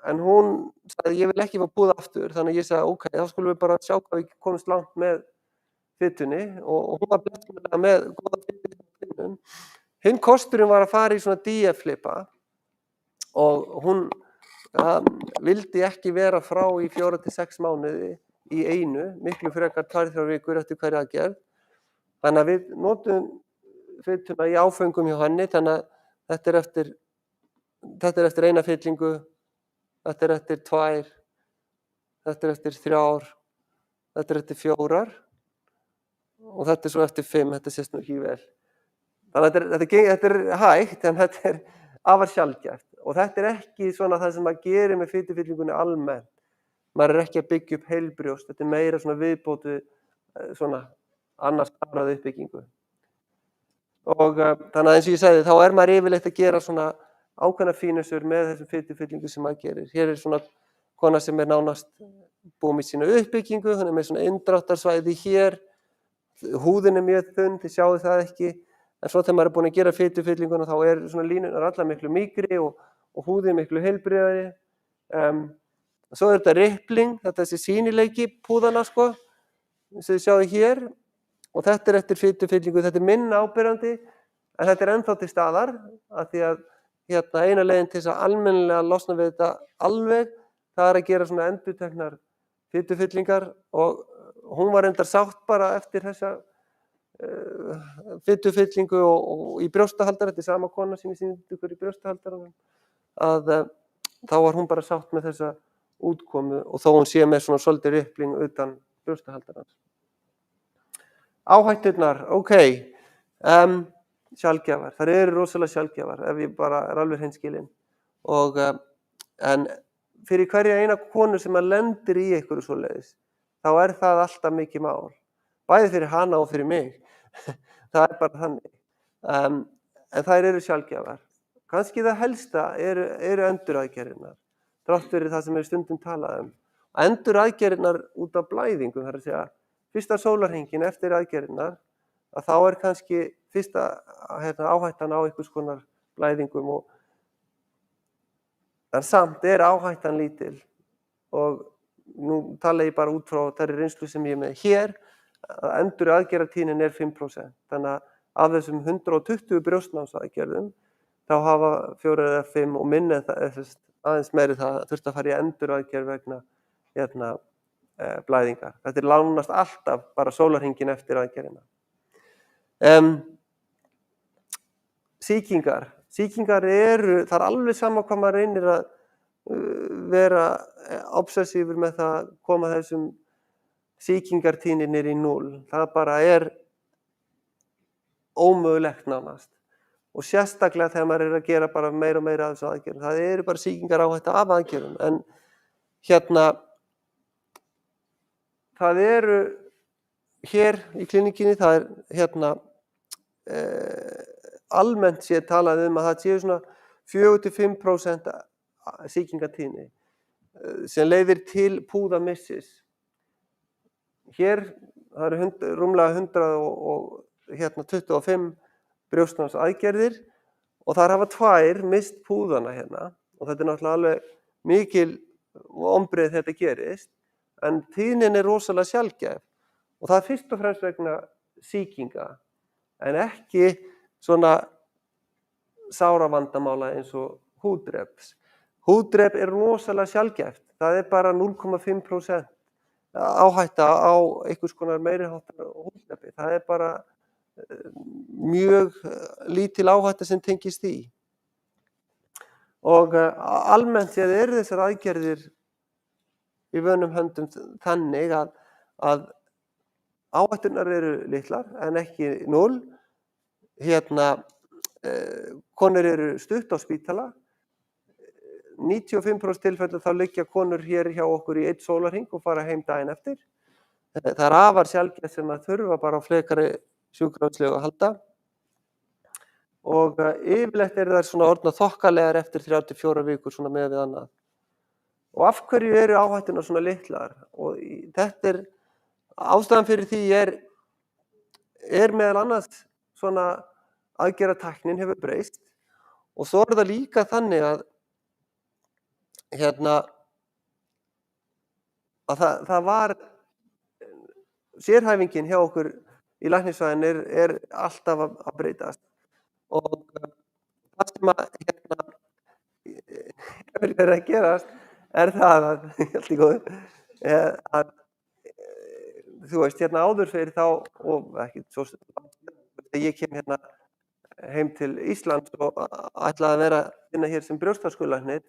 en hún sagði ég vil ekki fá púða aftur, þannig að ég sagði ok, þá skulum við bara sjá hvað við komumst langt með fitunni og hún var blessunarlega með góða fitu. Hinn kosturinn var að fara í svona DF-flipa og hún vildi ekki vera frá í 4 til 6 mánuði í einu, miklu frekar 2-3 vikur eftir hverja aðgerð. Þannig að við notum fituna í áföngum hjá henni, þannig að þetta er eftir 1 fyllingu, þetta er eftir 2, þetta er eftir 3, þetta er eftir 4 og þetta er svo eftir 5, þetta sést nú ekki vel. Þannig að þetta er hægt en þetta er afar sjaldgæft og þetta er ekki svona það sem maður gerir með fitufyllingunni almennt. Maður er ekki að byggja upp heilbrjóst, þetta er meira svona viðbót við svona annars afraða uppbyggingu. Og þannig að eins og ég sagði, þá er maður yfirleitt að gera svona ákveðna fínusur með þessum fitufyllingu sem maður gerir. Hér er svona kona sem er nánast búin með sína uppbyggingu, hún er með svona inndráttarsvæði hér, húðin er mjög þunn, þið sjáu það ekki, en svo þegar maður er búin að gera fitufyllinguna þá er svona línunar allar miklu mýkri og húðin miklu heilbrigðari. Svo er þetta rippling, þetta er þessi sýnileiki púðana sko, eins og þið sjáu hér og þetta er eftir fitufyllingu, þetta er minna áberandi en þetta er ennþá til staðar af því að eina leiðin til þess að almennilega losna við þetta alveg, það er að gera svona endurteknar fitufyllingar og hún var reyndar sátt bara eftir þessa fitufyllingu og í brjóstahaldara, þetta er sama kona sem ég sýndi ykkur í brjóstahaldaranum, að þá var hún bara sátt með þessa útkomu og þó hún sé með svona svolítið rippling utan brjóstahaldarans. Áhætturnar, ok, sjaldgæfar, þær eru rosalega sjaldgæfar ef ég bara er alveg hreinskilinn en fyrir hverja eina konu sem lendir í einhverju svoleiðis, þá er það alltaf mikið mál, bæði fyrir hana og fyrir mig, það er bara þannig, en þær eru sjaldgæfar. Kannski það helsta eru enduraðgerðirnar, þrátt fyrir það sem er stundum talað um. Enduraðgerðirnar út af blæðingum, það er að segja, fyrsta sólarhringinn eftir aðgerðirnar, að þá er kannski fyrsta áhættan á einhvers konar blæðingum en samt er áhættan lítil og nú tala ég bara út frá þeirri reynslu sem ég er með hér, að enduraðgerðartíðnin er 5%. Þannig að af þessum 120 brjóstnámsaðgerðum þá hafa 4 eða 5 og minni aðeins meiri það þurft að fara í enduraðgerð vegna blæðingar. Þetta er nánast alltaf bara sólarhringinn eftir aðgerðina. Sýkingar eru, það er alveg sama hvað maður reynir að vera obsessífur með það að koma þessum sýkingartíðni niður í 0. Það bara er ómögulegt nánast. Og sérstaklega þegar maður er að gera bara meira og meira af þessu aðgerðum. Það eru bara sýkingar áhætta af aðgerðum. En það eru hér í klíníkinni, það er almennt séð talað um að það séu svona 4-5% sýkingatíðni sem leiðir til púðamissis. Hér það eru rúmlega 125 brjóstnámsaðgerðir og þar hafa 2 misst púðana hérna og þetta náttúrulega alveg mikil vonbrigði þegar þetta gerist en tíðnin rosalega sjaldgæf og það fyrst og fremst vegna sýkinga en ekki svona sáravandamála eins og húðdreps. Húðdrep rosalega sjaldgæft, það bara 0,5% áhætta á einhvers konar meiriháttar húðdrepi. Það bara mjög lítil áhætta sem tengist því. Og almennt séð þessar aðgerðir í vönum höndum þannig að áhættunar litlar en ekki 0. Konur stutt á spítala. 95% tilfellum þá liggja konur hér hjá okkur í 1 sólarhring og fara heim daginn eftir. Það afar sjaldgæft sem að þurfa bara á frekari sjúkrahúslegu að halda. Og yfirleitt þær svona orðnar þokkalegar eftir 3-4 vikur svona með við annað. Og af hverju áhættunar svona litlar? Og þetta ástæðan fyrir því meðal annars svona aðgerðatæknin hefur breyst og svo það líka þannig að það var sérhæfingin hjá okkur í læknisfræðinni alltaf að breytast og það sem hefur að gerast það að þú veist áður fyrir þá og ekki svo ég kem heim til Íslands og ætlaði að vera vinna hér sem brjóstaskurðlæknir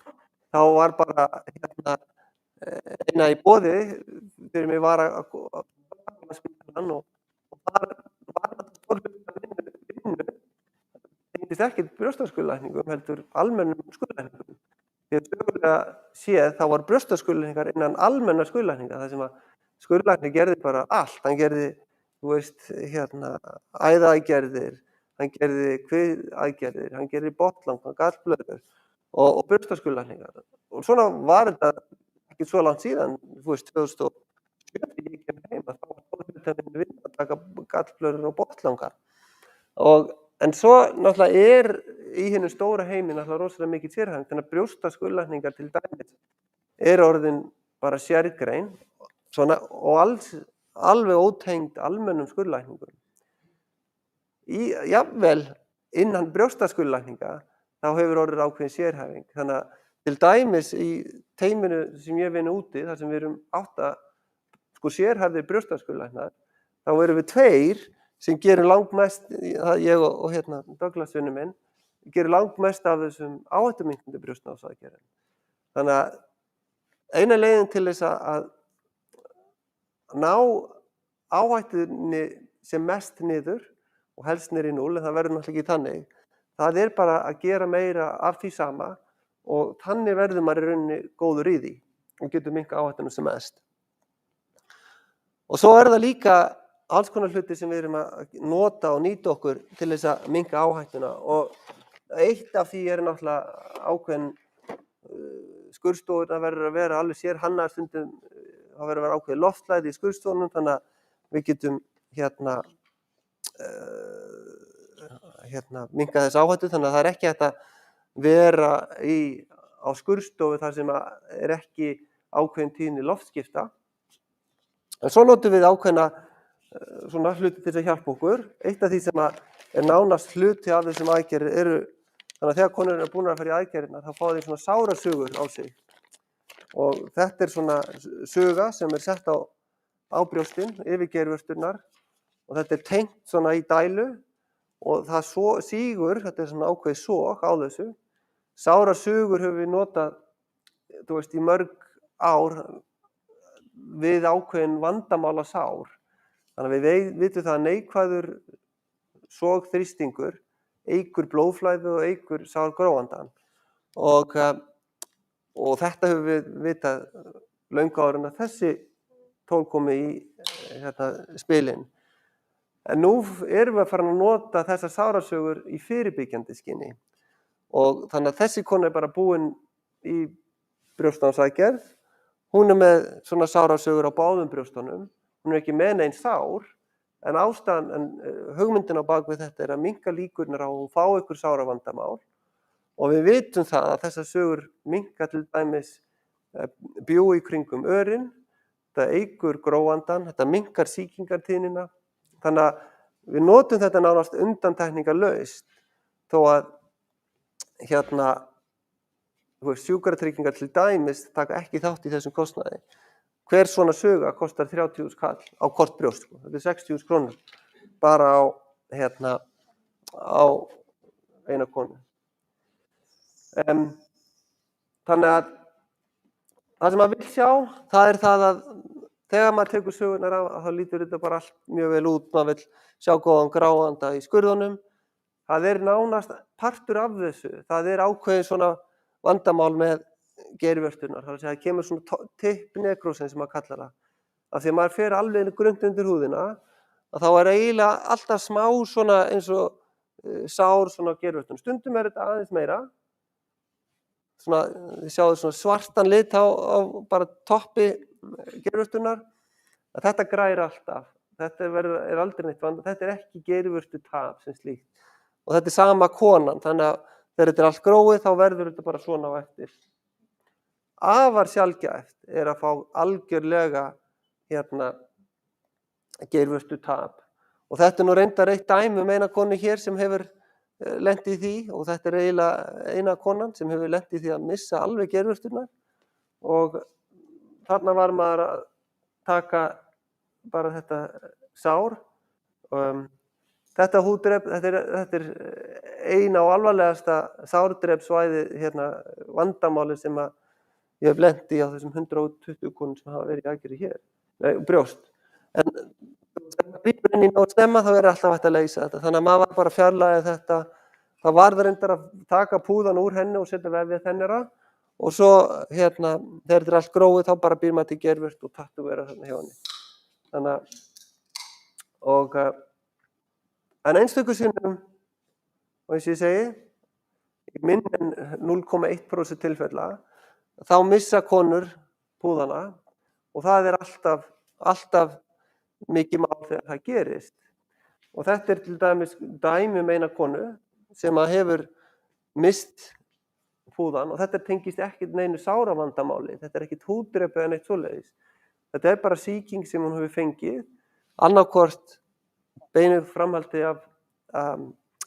þá var bara eina í boði fyrir mig var að spítalann og þar var þetta stór hluti af vinnu tengdist ekki brjóstaskurðlækningum heldur almennum skurðlækningum. Því að sögulega séð þá var brjóstaskurðlækningar innan almennar skurðlækninga þar sem að skurðlæknir gerði bara allt. Hann gerði, þú veist, æðaaðgerðir, hann gerði kviðaðgerðir, hann gerði botnlanga, gallblöðrur og brjóstaskurðlækningar. Og svona var þetta ekki svo langt síðan, þú veist, 2007 ég kem heim að þá var stóðhlutaninn vinna að taka gallblöðrur og botnlangar. En svo náttúrulega í hinu stóra heimi náttúrulega rosalega mikið sérhæfing, þannig að brjóstaskurðlækningar til dæmis orðin bara sérgrein svona, og alveg ótengd almennum skurðlækningum. Jafnvel innan brjóstaskurðlækninga þá hefur orðið ákveðin sérhæfing. Þannig að til dæmis í teyminu sem ég vinn úti, þar sem við erum 8 sérhæfðir brjóstaskurðlæknar, þá erum við 2 sem gerum langmest, ég og Douglas vinur minn, gerum langmest af þessum áhættuminnkandi brjóstnámsaðgerðum. Þannig að eina leiðin til þess að ná áhættunni sem mest niður og helst niður í 0, en það verður náttúrulega ekki þannig. Það bara að gera meira af því sama og þannig verður maður í rauninni góður í því og getur minnkað áhættuna sem mest. Og svo það líka alls konar hluti sem við erum að nota og nýta okkur til þess að minnka áhættuna og eitt af því náttúrulega ákveðin skurðstofurnar verður að vera alveg sérhannaðar stundum. Það verður að vera ákveðið loftflæði í skurðstofunum þannig að við getum minnkað þess áhættu þannig að það ekki hægt að vera á skurðstofu þar sem ekki ákveðin tíðni loftskipta. En svo notum við ákveðna svona hluti til þess að hjálpa okkur. Eitt af því sem nánast hluti af þessum aðgerðir þannig að þegar konur búnar að fara í aðgerðina þá fá þeir svona sárasugur á sig. Og þetta svona suga sem sett á brjóstin yfir geirvörturnar og þetta tengt svona í dælu og það sígur, þetta svona ákveðið sog á þessu. Sárasugur höfum við notað, þú veist, í mörg ár við ákveðin vandamála sár. Þannig að við vitum það að neikvæður sogþrýstingur eykur blóðflæðið og eykur sárgróandann. Og þetta höfum við vitað löngu áður en að þessi tól komi í spilin. En nú erum við að fara að nota þessar sárasögur í fyrirbyggjandi skyni. og þannig að þessi kona bara búin í brjóstnámsaðgerð. Hún með svona sárasögur á báðum brjóstunum. Hún ekki með nein sár, en hugmyndin á bak við þetta að minnka líkurnar á að hún fá ykkur sáravandamál. Og við vitum það að þessar sögur minnka til dæmis bjúgu í kringum örin, þetta eykur gróandann, þetta minnkar sýkingartíðnina. Þannig að við notum þetta nánast undantekningarlaust, þó að sjúkratryggingar til dæmis taka ekki þátt í þessum kostnaði. Hver svona söga kostar 30.000 kall á hvort brjóst. Þetta er 60.000 krónur bara á eina konu. Þannig að það sem maður vill sjá, það er það að þegar maður tekur sögurnar af, þá lítur þetta bara allt mjög vel út. Maður vill sjá góðan gráanda í skurðunum. Það er nánast partur af þessu. Það er ákveðin svona vandamál með geirvörturnar. Það kemur svona tipp nekrósin sem maður kallar það. Af því að maður fer alveg grunnt undir húðina, að þá er eiginlega alltaf smá svona eins og sár svona á geirvörtunum. Stundum er þetta aðeins meira. Svona, þið sjáðu svona svartan lit á bara toppi geirvörturnar. Þetta græðir alltaf. Þetta er aldrei neitt vanda. Þetta er ekki geirvörtutap sem slíkt. Og þetta er sama konan, þannig að þegar þetta er allt gróið, þá verður þetta bara svona á eftir. Afar sjaldgæft er að fá algjörlega geirvörtutap. Og þetta er nú reyndar eitt dæmi eina konu hér sem hefur lent í því, og þetta er eiginlega eina konan sem hefur lent í því að missa alveg geirvörturnar. Og þarna var maður að taka bara þetta sár. Þetta húddrep, þetta er eina og alvarlegasta sárdrepsvæði vandamáli sem að ég hef lent í á þessum 120 konum sem hafa verið í aðgerð hér, brjóst. En þegar maður grípur inn í nógu snemma, þá er alltaf hægt að leysa þetta. Þannig að maður var bara að fjarlægja þetta. Það varð reyndar að taka púðan úr henni og setja vefið þennara. Og svo þegar þetta er allt gróið, þá bara býr maður til geirvört og tattúvera þarna hjá henni. Þannig að en einstöku sinnum, og eins og ég segi, í minni en 0,1% tilfella, þá missa konur púðana og það er alltaf mikið mál þegar það gerist. Og þetta er til dæmis dæmi eina konu sem að hefur misst púðan og þetta tengist ekkert neinu sáravandamáli, þetta er ekkert húddrep eða neitt svoleiðis. Þetta er bara sýking sem hún hefur fengið, annaðhvort beinu framhaldi af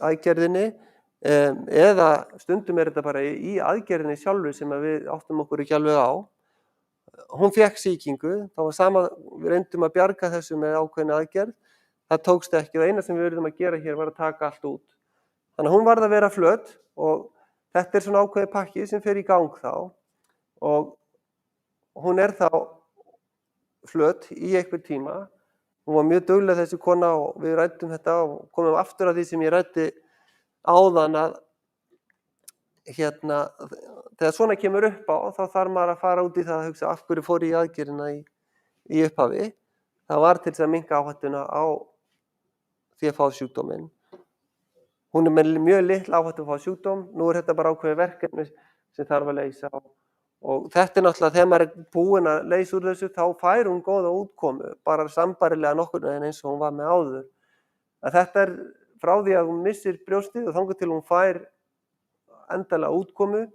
aðgerðinni eða stundum er þetta bara í aðgerðinni sjálfu sem við áttum okkur ekki alveg á. Hún fékk sýkingu, það var sama, við reyndum að bjarga þessu með ákveðinni aðgerð, það tókst ekki og eina sem við verðum að gera hér var að taka allt út. Þannig að hún varð að vera flöt og þetta er svona ákveðið pakki sem fer í gang þá og hún er þá flöt í einhver tíma. Hún var mjög dugleg þessi kona og við ræddum þetta og komum aftur að því sem ég ræddi áðan að þegar svona kemur upp á þá þarf maður að fara út í það að hugsa af hverju fór ég í aðgerðina í upphafi. Það var til þess að minnka áhættuna á því að fá sjúkdóminn. Hún er með mjög litla áhættu að fá sjúkdóm, nú er þetta bara ákveðið verkefni sem þarf að leysa og þetta er náttúrulega þegar maður er búinn að leysa úr þessu þá fær hún góða útkomu, bara sambærilega nokkurn veginn eins og hún var með áður. Að þetta er frá því að hún missir brjóstið og þangað til hún fær endanlega útkomu,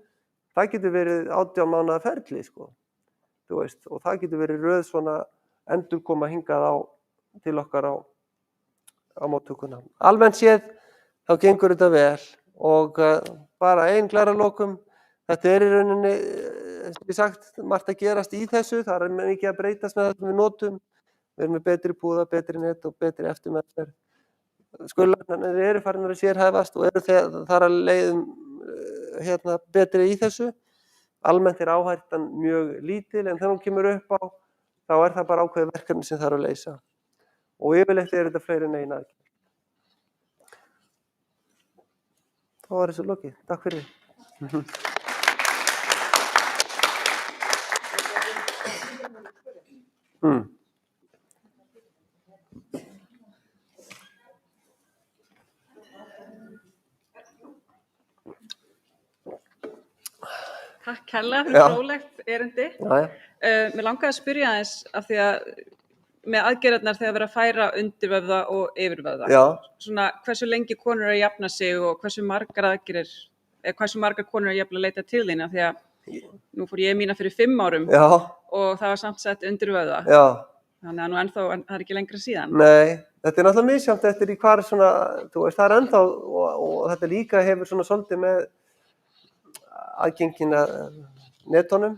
það getur verið 18 mánaða ferli sko, þú veist, og það getur verið röð svona endurkoma hingað til okkar á móttökuna. Almennt séð þá gengur þetta vel og bara ein glæralokum, þetta er í rauninni, eins og ég sagt, margt að gerast í þessu, það er mikið að breytast með það sem við notum, við erum með betri púða, betri net og betri eftirmeðferð. Skurðlæknarnir eru farin að sérhæfast og eru þar að leiðum betri í þessu. Almennt er áhættan mjög lítil en þegar hún kemur upp á, þá er það bara ákveðið verkefni sem þarf að leysa. Og yfirleitt er þetta fleiri en eina aðgerð. Þá var þessu lokið. Takk fyrir. Takk kærlega Já. fyrir fróðlegt erindi. Já, Mér langaði að spyrja aðeins af því að með aðgerðirnar þegar verið að færa undirvöðva og yfirvöðva. já. Svona hversu lengi konur eru að jafna sig og hversu margar aðgerðir, hversu margar konur eru jafnvel að leita til þín af því að nú fór ég mína fyrir 5 árum Já, og það var samt sett undirvöðva. já. Þannig að nú ennþá, en það er ekki lengra síðan. Nei, þetta náttúrulega misjafnt eftir í hvar svona, þú veist, það er ennþá og þetta líka hefur svona svolítið með aðgengina netunum.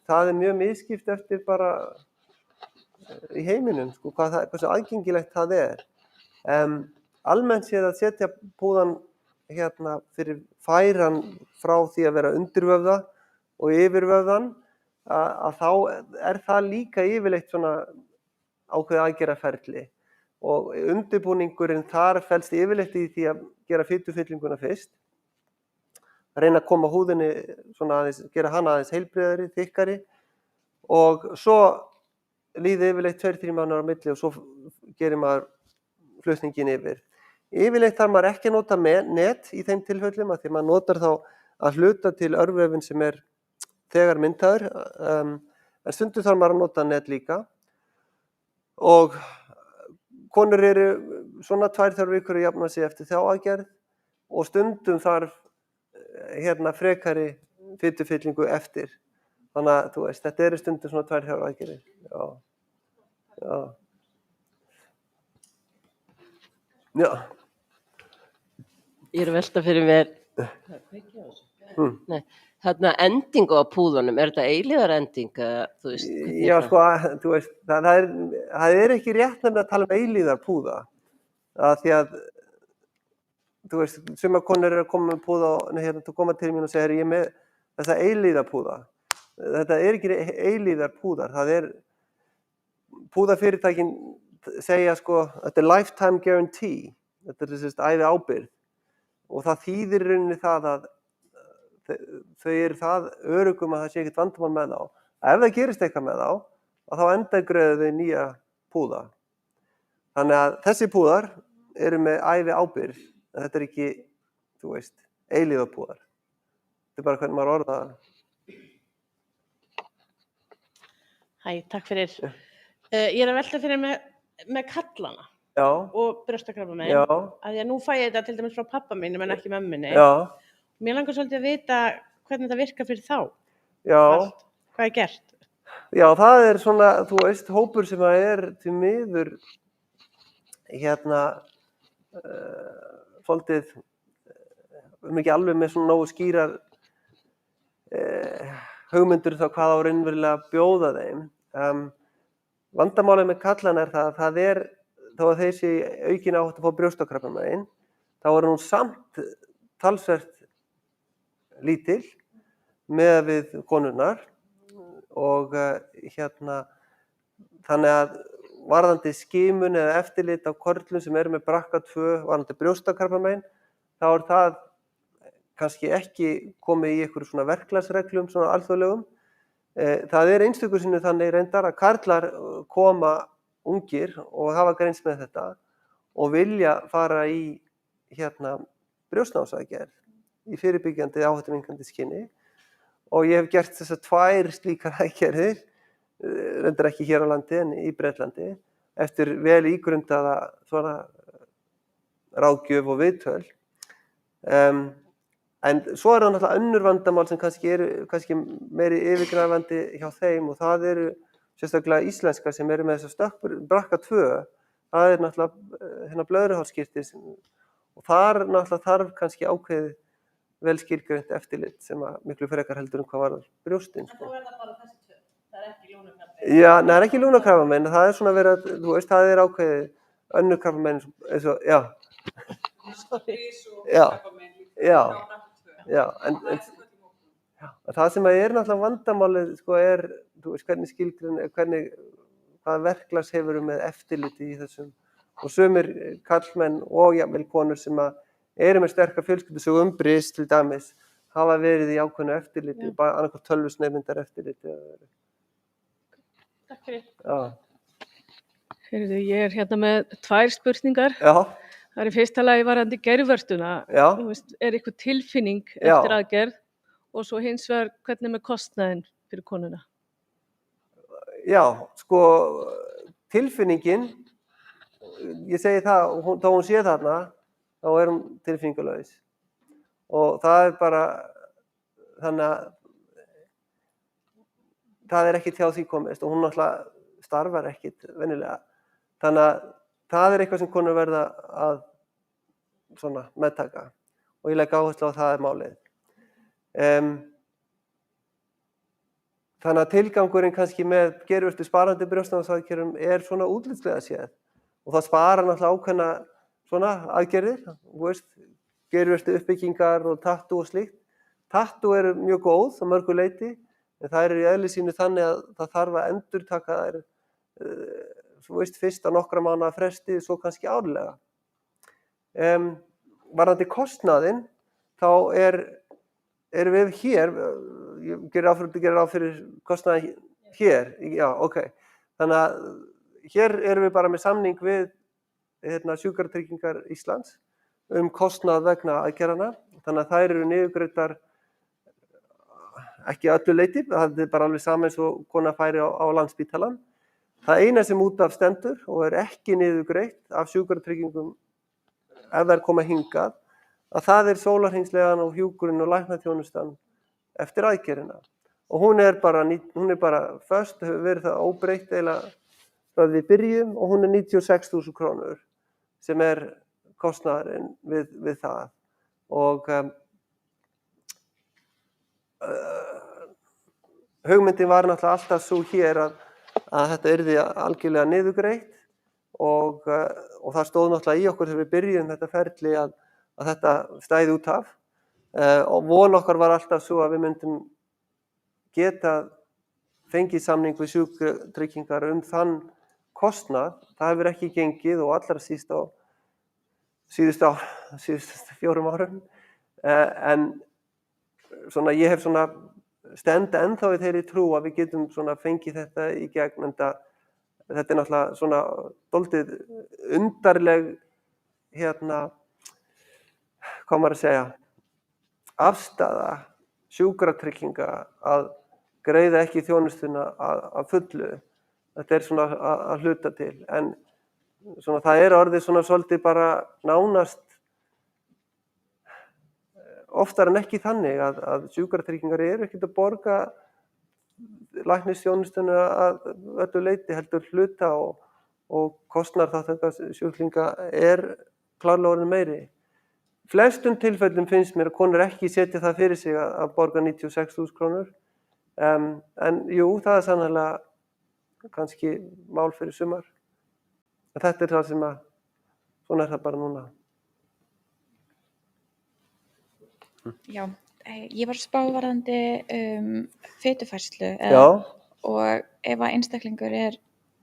Það er mjög misskipt eftir bara í heiminum, sko, hversu aðgengilegt það er. Almennt séð að setja púðan hérna fyrir færan frá því að vera undirvöðva og yfirvöðvan, að þá er það líka yfirleitt svona ákveðið aðgerðaferli og undirbúningurinn þar felst yfirleitt í því að gera fitufyllinguna fyrst, reyna að koma húðinni svona aðeins, gera hana aðeins heilbrigðari, þykkari og svo líði yfirleitt 2-3 mánuðir á milli og svo gerir maður flutningin yfir. Yfirleitt þarf maður ekki að nota net í þeim tilfellum af því maður notar þá að hluta til örvefinn sem er þegar myndaður, en stundum þarf maður að nota net líka. Og konur eru svona 2-3 vikur að jafna sig eftir þá aðgerð og stundum þarf hérna frekari fitufyllingu eftir. Þannig að þú veist, þetta eru stundum svona 2-3 aðgerðir. Já. Já. Já. Ég er að velta fyrir mér. Nei, þarna endingu á púðunum, er þetta eilíðarending? Þú veist, Já, sko, þú veist, það er ekki rétt nefnilega að tala um eilíðarpúða. Því að, þú veist, sumar konur eru að koma með púða og hérna, þú koma til mín og segir ég er með þessa eilíðarpúða. Þetta er ekki eilíðarpúðar, það er púðafyrirtækin segja sko, þetta er lifetime guarantee, þetta er þess að ævi ábyrgð og það þýðir í rauninni það að þau eru það öruggum að það sé ekkert vandamál með þá. Ef það gerist eitthvað með þá, þá endurgreiða þau nýja púða. Þannig að þessi púðar eru með ævi ábyrgð, en þetta er ekki, þú veist, eilífðarpúðar. Þetta er bara hvernig maður orðar það. Hæ, takk fyrir. Ég er að velta fyrir með kallana Já, og brjóstakrabbamein. já, Af því að nú fæ ég þetta til dæmis frá pabba mínum en ekki mömmunni. já, Mér langar svolítið að vita hvernig þetta virkar fyrir þá. já. Allt. Hvað er gert? Já, það er svona, þú veist, hópur sem að er til miður hérna svolítið ekki alveg með svona nógu skýrar hugmyndur þá hvað á raunverulega að bjóða þeim. Vandamálið með kallana er það að það er, þó að þeir sé aukin áhætta að fá brjóstakrabbamein, þá er hún samt talsvert lítil með við konurnar og hérna þannig að varðandi skimun eða eftirlit á körlum sem eru með BRCA2 varðandi brjóstakrabbamein, þá er það kannski ekki komið í einhverju svona verklagsreglum, svona alþjóðlegum. Það er einstöku sinnum þannig reyndar að karlar koma ungir og hafa greinst með þetta og vilja fara í hérna brjóstnámsaðgerð í fyrirbyggjandi áhættuminnkandi skyni og ég hef gert þessar 2 slíkar aðgerðir, reyndar ekki hér á landi en í Bretlandi, eftir vel ígrundaða svona ráðgjöf og viðtöl. En svo er það náttúrulega önnur vandamál sem kannski meiri yfirgnæfandi hjá þeim og það eru sérstaklega íslenskar sem eru með þessar stökkbreytingar, BRCA2, það er náttúrulega hérna blöðruhálskirtil og þar náttúrulega þarf kannski ákveðið vel skilgreint eftirlit sem að miklu frekar heldur hvað varðar brjóstin. En þá er það bara þessi 2, það er ekki lungnakrabbamein. Já, það er ekki lungnakrabbamein, það er svona verið að, þú veist, það er ákveðið önnur krabbamein eins og, já. Já, já, já, en það sem er náttúrulega vandamálið, sko, er, þú veist, hvernig skilgrein, hvað verklags hefur með eftirliti í þessum og sumir karlmenn og jafnvel konur sem að eru með sterka fjölskyldusögu brist til dæmis hafa verið í ákveðnu eftirliti, bara annarkvort tölvusneiðmyndar eftirliti. Takk fyrir. Já. Heyrðu, ég er hérna með 2 spurningar. Já, Það er í fyrsta lagi varðandi geirvörtuna. já, Þú veist, er eitthvað tilfinning Já. eftir aðgerð og svo hins vegar hvernig með kostnaðinn fyrir konuna? Já, sko, tilfinningin, ég segi það, þá hún sé þarna, þá hún tilfinningalaus. Og það bara, þannig að það ekkert hjá því komist og hún náttúrulega starfar ekkert venjulega. Þannig að það eitthvað sem konur verða að svona meðtaka og ég legg áherslu á það málið. Þannig að tilgangurinn kannski með geirvörtu sparandi brjóstamisaðgerðum svona útlitslega séð og það sparar náttúrulega ákveðna svona aðgerðir, þú veist, geirvörtu uppbyggingar og tattoo og slíkt. Tattoo eru mjög góð á mörgu leyti, en það eru í eðli sínu þannig að það þarf að endurtaka þær, þú veist, fyrst á nokkra mánaða fresti, svo kannski árlega. Varðandi kostnaðinn, þá erum við hér, ég gerir ráð fyrir kostnaði hér, já, ok. Þannig að hér erum við bara með samning við Sjúkratryggingar Íslands kostnað vegna aðgerðanna, þannig að þær eru niðurgreiddar ekki að öllu leyti, það bara alveg sama eins og kona færi á Landspítalann. Það eina sem út af stendur og ekki niðurgreitt af sjúkratryggingum ef þær koma hingað, að það sólarhringslegan og hjúkrun og læknaþjónustan eftir aðgerðina. Og hún bara föst, hefur verið það óbreytt eiginlega frá því við byrjum og hún 96.000 krónur sem kostnaðurinn við það. Og hugmyndin var náttúrulega alltaf svo hér að þetta yrði algjörlega niðurgreitt og það stóð náttúrulega í okkur þegar við byrjum þetta ferli að þetta stæði út af og von okkar var alltaf svo að við myndum geta fengið samning við sjúkratryggingar þann kostnað. Það hefur ekki gengið og allra síst á síðustu 4 árum. En svona, ég hef svona stend ennþá í þeirri trú að við getum svona fengið þetta í gegn, en þetta náttúrulega svona dálítið undarleg hvað maður að segja, afstaða sjúkratrygginga að greiða ekki þjónustuna að fullu. Þetta svona að hluta til, en svona það orðið svona svolítið bara nánast oftar en ekki þannig að sjúkratryggingar ekkert að borga læknisþjónustuna að öllu leyti, heldur hluta og kostnaðarþátttaka sjúklinga klárlega orðin meiri. Flestum tilfellum finnst mér að konur ekki setja það fyrir sig að borga 96.000 krónur. En jú, það sannarlega kannski mál fyrir sumar. En þetta það sem svona það bara núna. Já, ég var að spá varðandi fitufærslu og ef að einstaklingur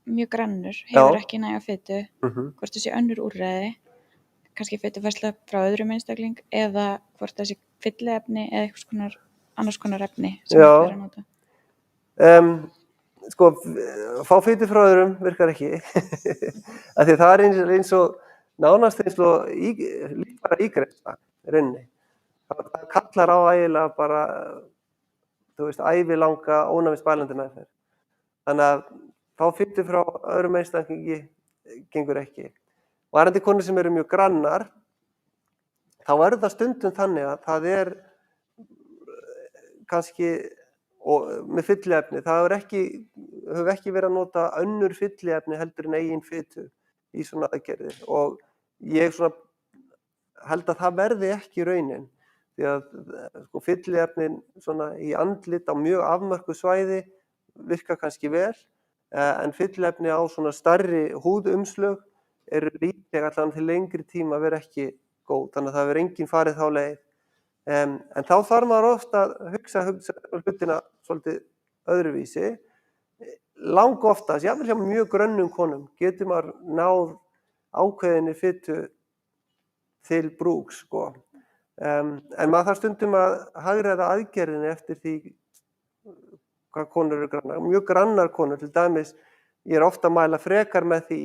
mjög grannur, hefur ekki næga fitu, hvort það sé önnur úrræði, kannski fitufærsla frá öðrum einstakling eða hvort það sé fylliefni eða eitthvað annars konar efni sem það er að nota. Sko, fá fitu frá öðrum virkar ekki, af því það eins og nánast eins og lífbæra ígræðsla rauninni. Það kallar á ægilega bara, þú veist, ævilanga ónæmisbælandi meðferð. Þannig að fá fitu frá öðrum einstaklingi gengur ekki. Varðandi konur sem eru mjög grannar, þá það stundum þannig að það kannski með fylliefni, það hefur ekki verið að nota önnur fylliefni heldur en eigin fitu í svona aðgerðir og ég svona held að það verði ekki raunin. Því að sko, fylliefnin svona í andlit á mjög afmörkuðu svæði virka kannski vel, en fylliefni á svona stærri húðumslög líklega allan til lengri tíma vera ekki góð, þannig að það hefur enginn farið þá leið. En þá þarf maður ofta að hugsa hlutina svolítið öðruvísi. Langoftast, jafnvel hjá mjög grönnum konum, getur maður náð ákveðinni fitu til brúks, sko. En maður þarf stundum að hagræða aðgerðinni eftir því hvað konur eru grannar. Mjög grannar konur, til dæmis, ég ofta að mæla frekar með því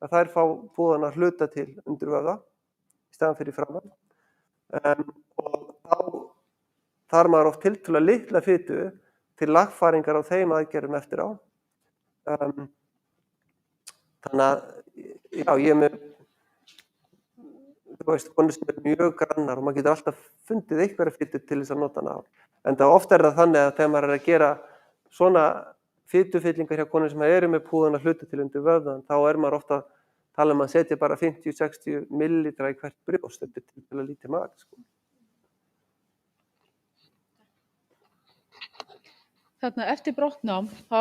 að þær fá púðana hluta til undir vöðva í staðan fyrir framan. Og þarf maður oft tiltölulega litla fitu til lagfæringar á þeim aðgerðum eftir á. Þannig að, já, ég er með, þú veist, konur sem mjög grannar og maður getur alltaf fundið einhverja fitu til þess að nota hana á. En það oft það þannig að þegar maður að gera svona fitufyllingar hjá konur sem eru með púðana hluti til undir vöðvan, þá maður ofta að tala að setja bara 50-60 millilitra í hvert brjóst, þetta til að lítið magn, sko. Þarna eftir brottnám, þá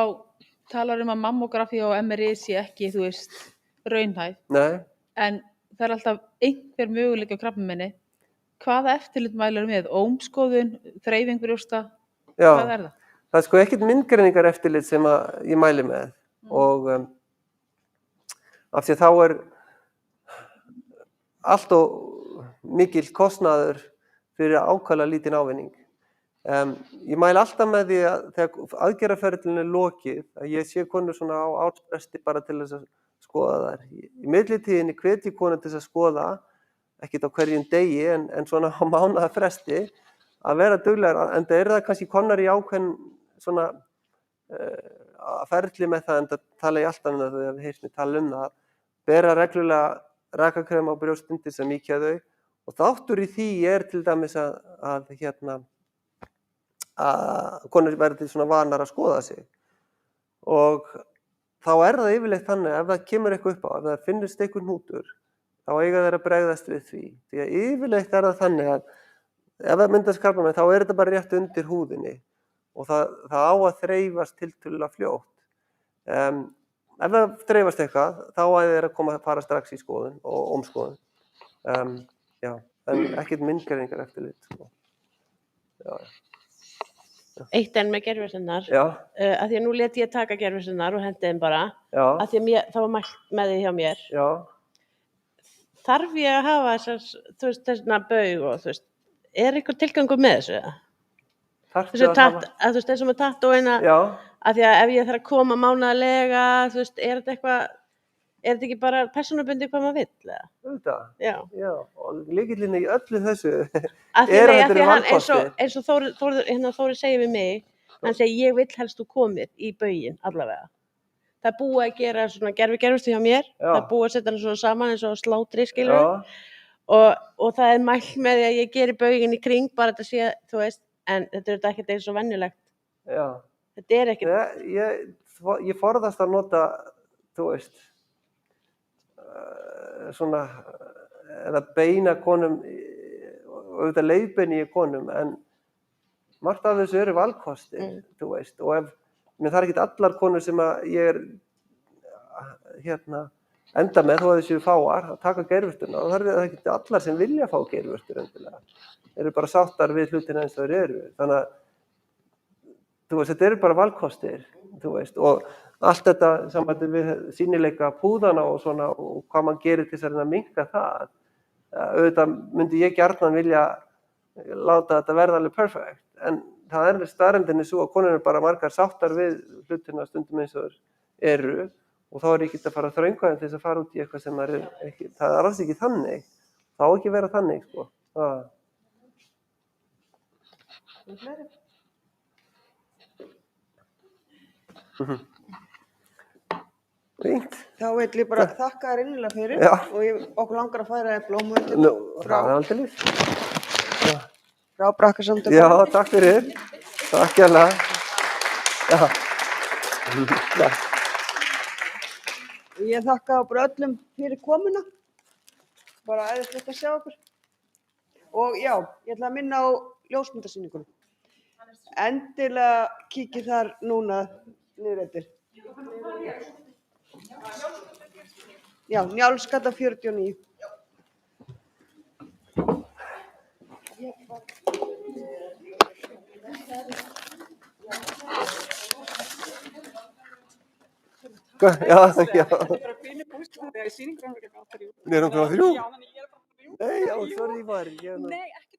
talar að mammografi og MRI sé ekki, þú veist, raunhæf. Nei. En það alltaf einhver möguleiki á krabbameini. Hvaða eftirlit mælir með? Ómskoðun, þreifing brjósta? Já, hvað það? Það sko ekkert myndgreiningar eftirlit sem ég mæli með og af því að þá allt og mikill kostnaður fyrir ákaflega lítinn ávinning. Ég mæli alltaf með því að þegar aðgerðarferlinu lokið, að ég sé konur svona á ársfresti bara til þess að skoða þær. Í millitíðinni hvet ég konur til þess að skoða, ekkert á hverjum degi en svona á mánaðarfresti, að vera duglegar, en það kannski komnar í ákveðin svona ferli með það, en það tala ég alltaf um það þegar við heyrst mig tala um það, bera reglulega rakakrem á brjóstin til þess að mýkja þau og þáttur í því til dæmis að konur verði svona vanar að skoða sig og þá það yfirleitt þannig ef það kemur eitthvað upp á, ef það finnst eitthvað hnútur þá eiga þeir að bregðast við því að yfirleitt það þannig að ef það myndast krabbamein þá þetta bara rétt undir húðinni og það á að þreifast tiltölulega fljótt. Ef það þreifast eitthvað þá þeir að fara strax í skoðun og ómskoðun. Já, en ekkert myndgreiningar eftirlit, sko. Já. Eitt enn með gervisinnar, Já. Af því að nú lét ég taka gervisinnar og hendi þeim bara, Já. af því að það var mælt með því hjá mér. Já. Þarf ég að hafa þessna baug og einhver tilgangur með þessu? Þessu eins og með tattóina, af því að ef ég þarf að koma mánaðarlega, þetta eitthvað, þetta ekki bara persónubundið hvað maður vill? Þetta? Já. Já, og lykillinn í öllu þessu Af því að valkostir. eins og Þóri segir við mig, hann segir ég vill helst þú komir í bauginn allavega. Það búið að gera svona gervistu hjá mér, það búið að setja hann svona saman eins og slátri, skilur. Og það mælt með því að ég geri bauginn í kring, bara þetta sé, þú veist, en þetta ekkert eins og venjulegt. Já. Þetta ekkert. Ég forðast að nota, þú veist, svona, eða beina konum, auðvitað leiðbeini ég konum, en margt af þessu eru valkostir, þú veist, og það ekki allar konur sem að ég enda með, þó að þessu fáar, að taka gervistuna, og það ekki allar sem vilja fá gervistur endilega. Þeir eru bara sáttar við hlutina eins og þeir eru, þannig að, þú veist, þetta eru bara valkostir, þú veist, og allt þetta saman við sýnileika púðana og svona, og hvað mann gerir til þess að minnka það, auðvitað myndi ég gjarnan vilja láta þetta verða alveg perfect, en það staðreyndinni svo að konur eru bara margar sáttar við hlutina stundum eins og þeir eru, og þá ekki að fara að þröngva þeim til þess að fara út í eitthvað sem ekki, það alls ekki þannig, þá ekki vera þannig, sko. Fínt. Þá vil ég bara þakka þér innilega fyrir og okkur langar að færa þér blómvöndur frá Brakkasamtökunum. Já, takk fyrir. Takk hérlega. Ég þakka bara öllum fyrir komuna. Bara æðislegt að sjá okkur. Og já, ég ætla að minna á ljósmyndasýninguna. Endilega kíkið þar núna niður eftir. Já, Njálsgata 49. Já. Sýningur Nei, hún kom á 3? Nei, já, sorry, var. Nei, ekki.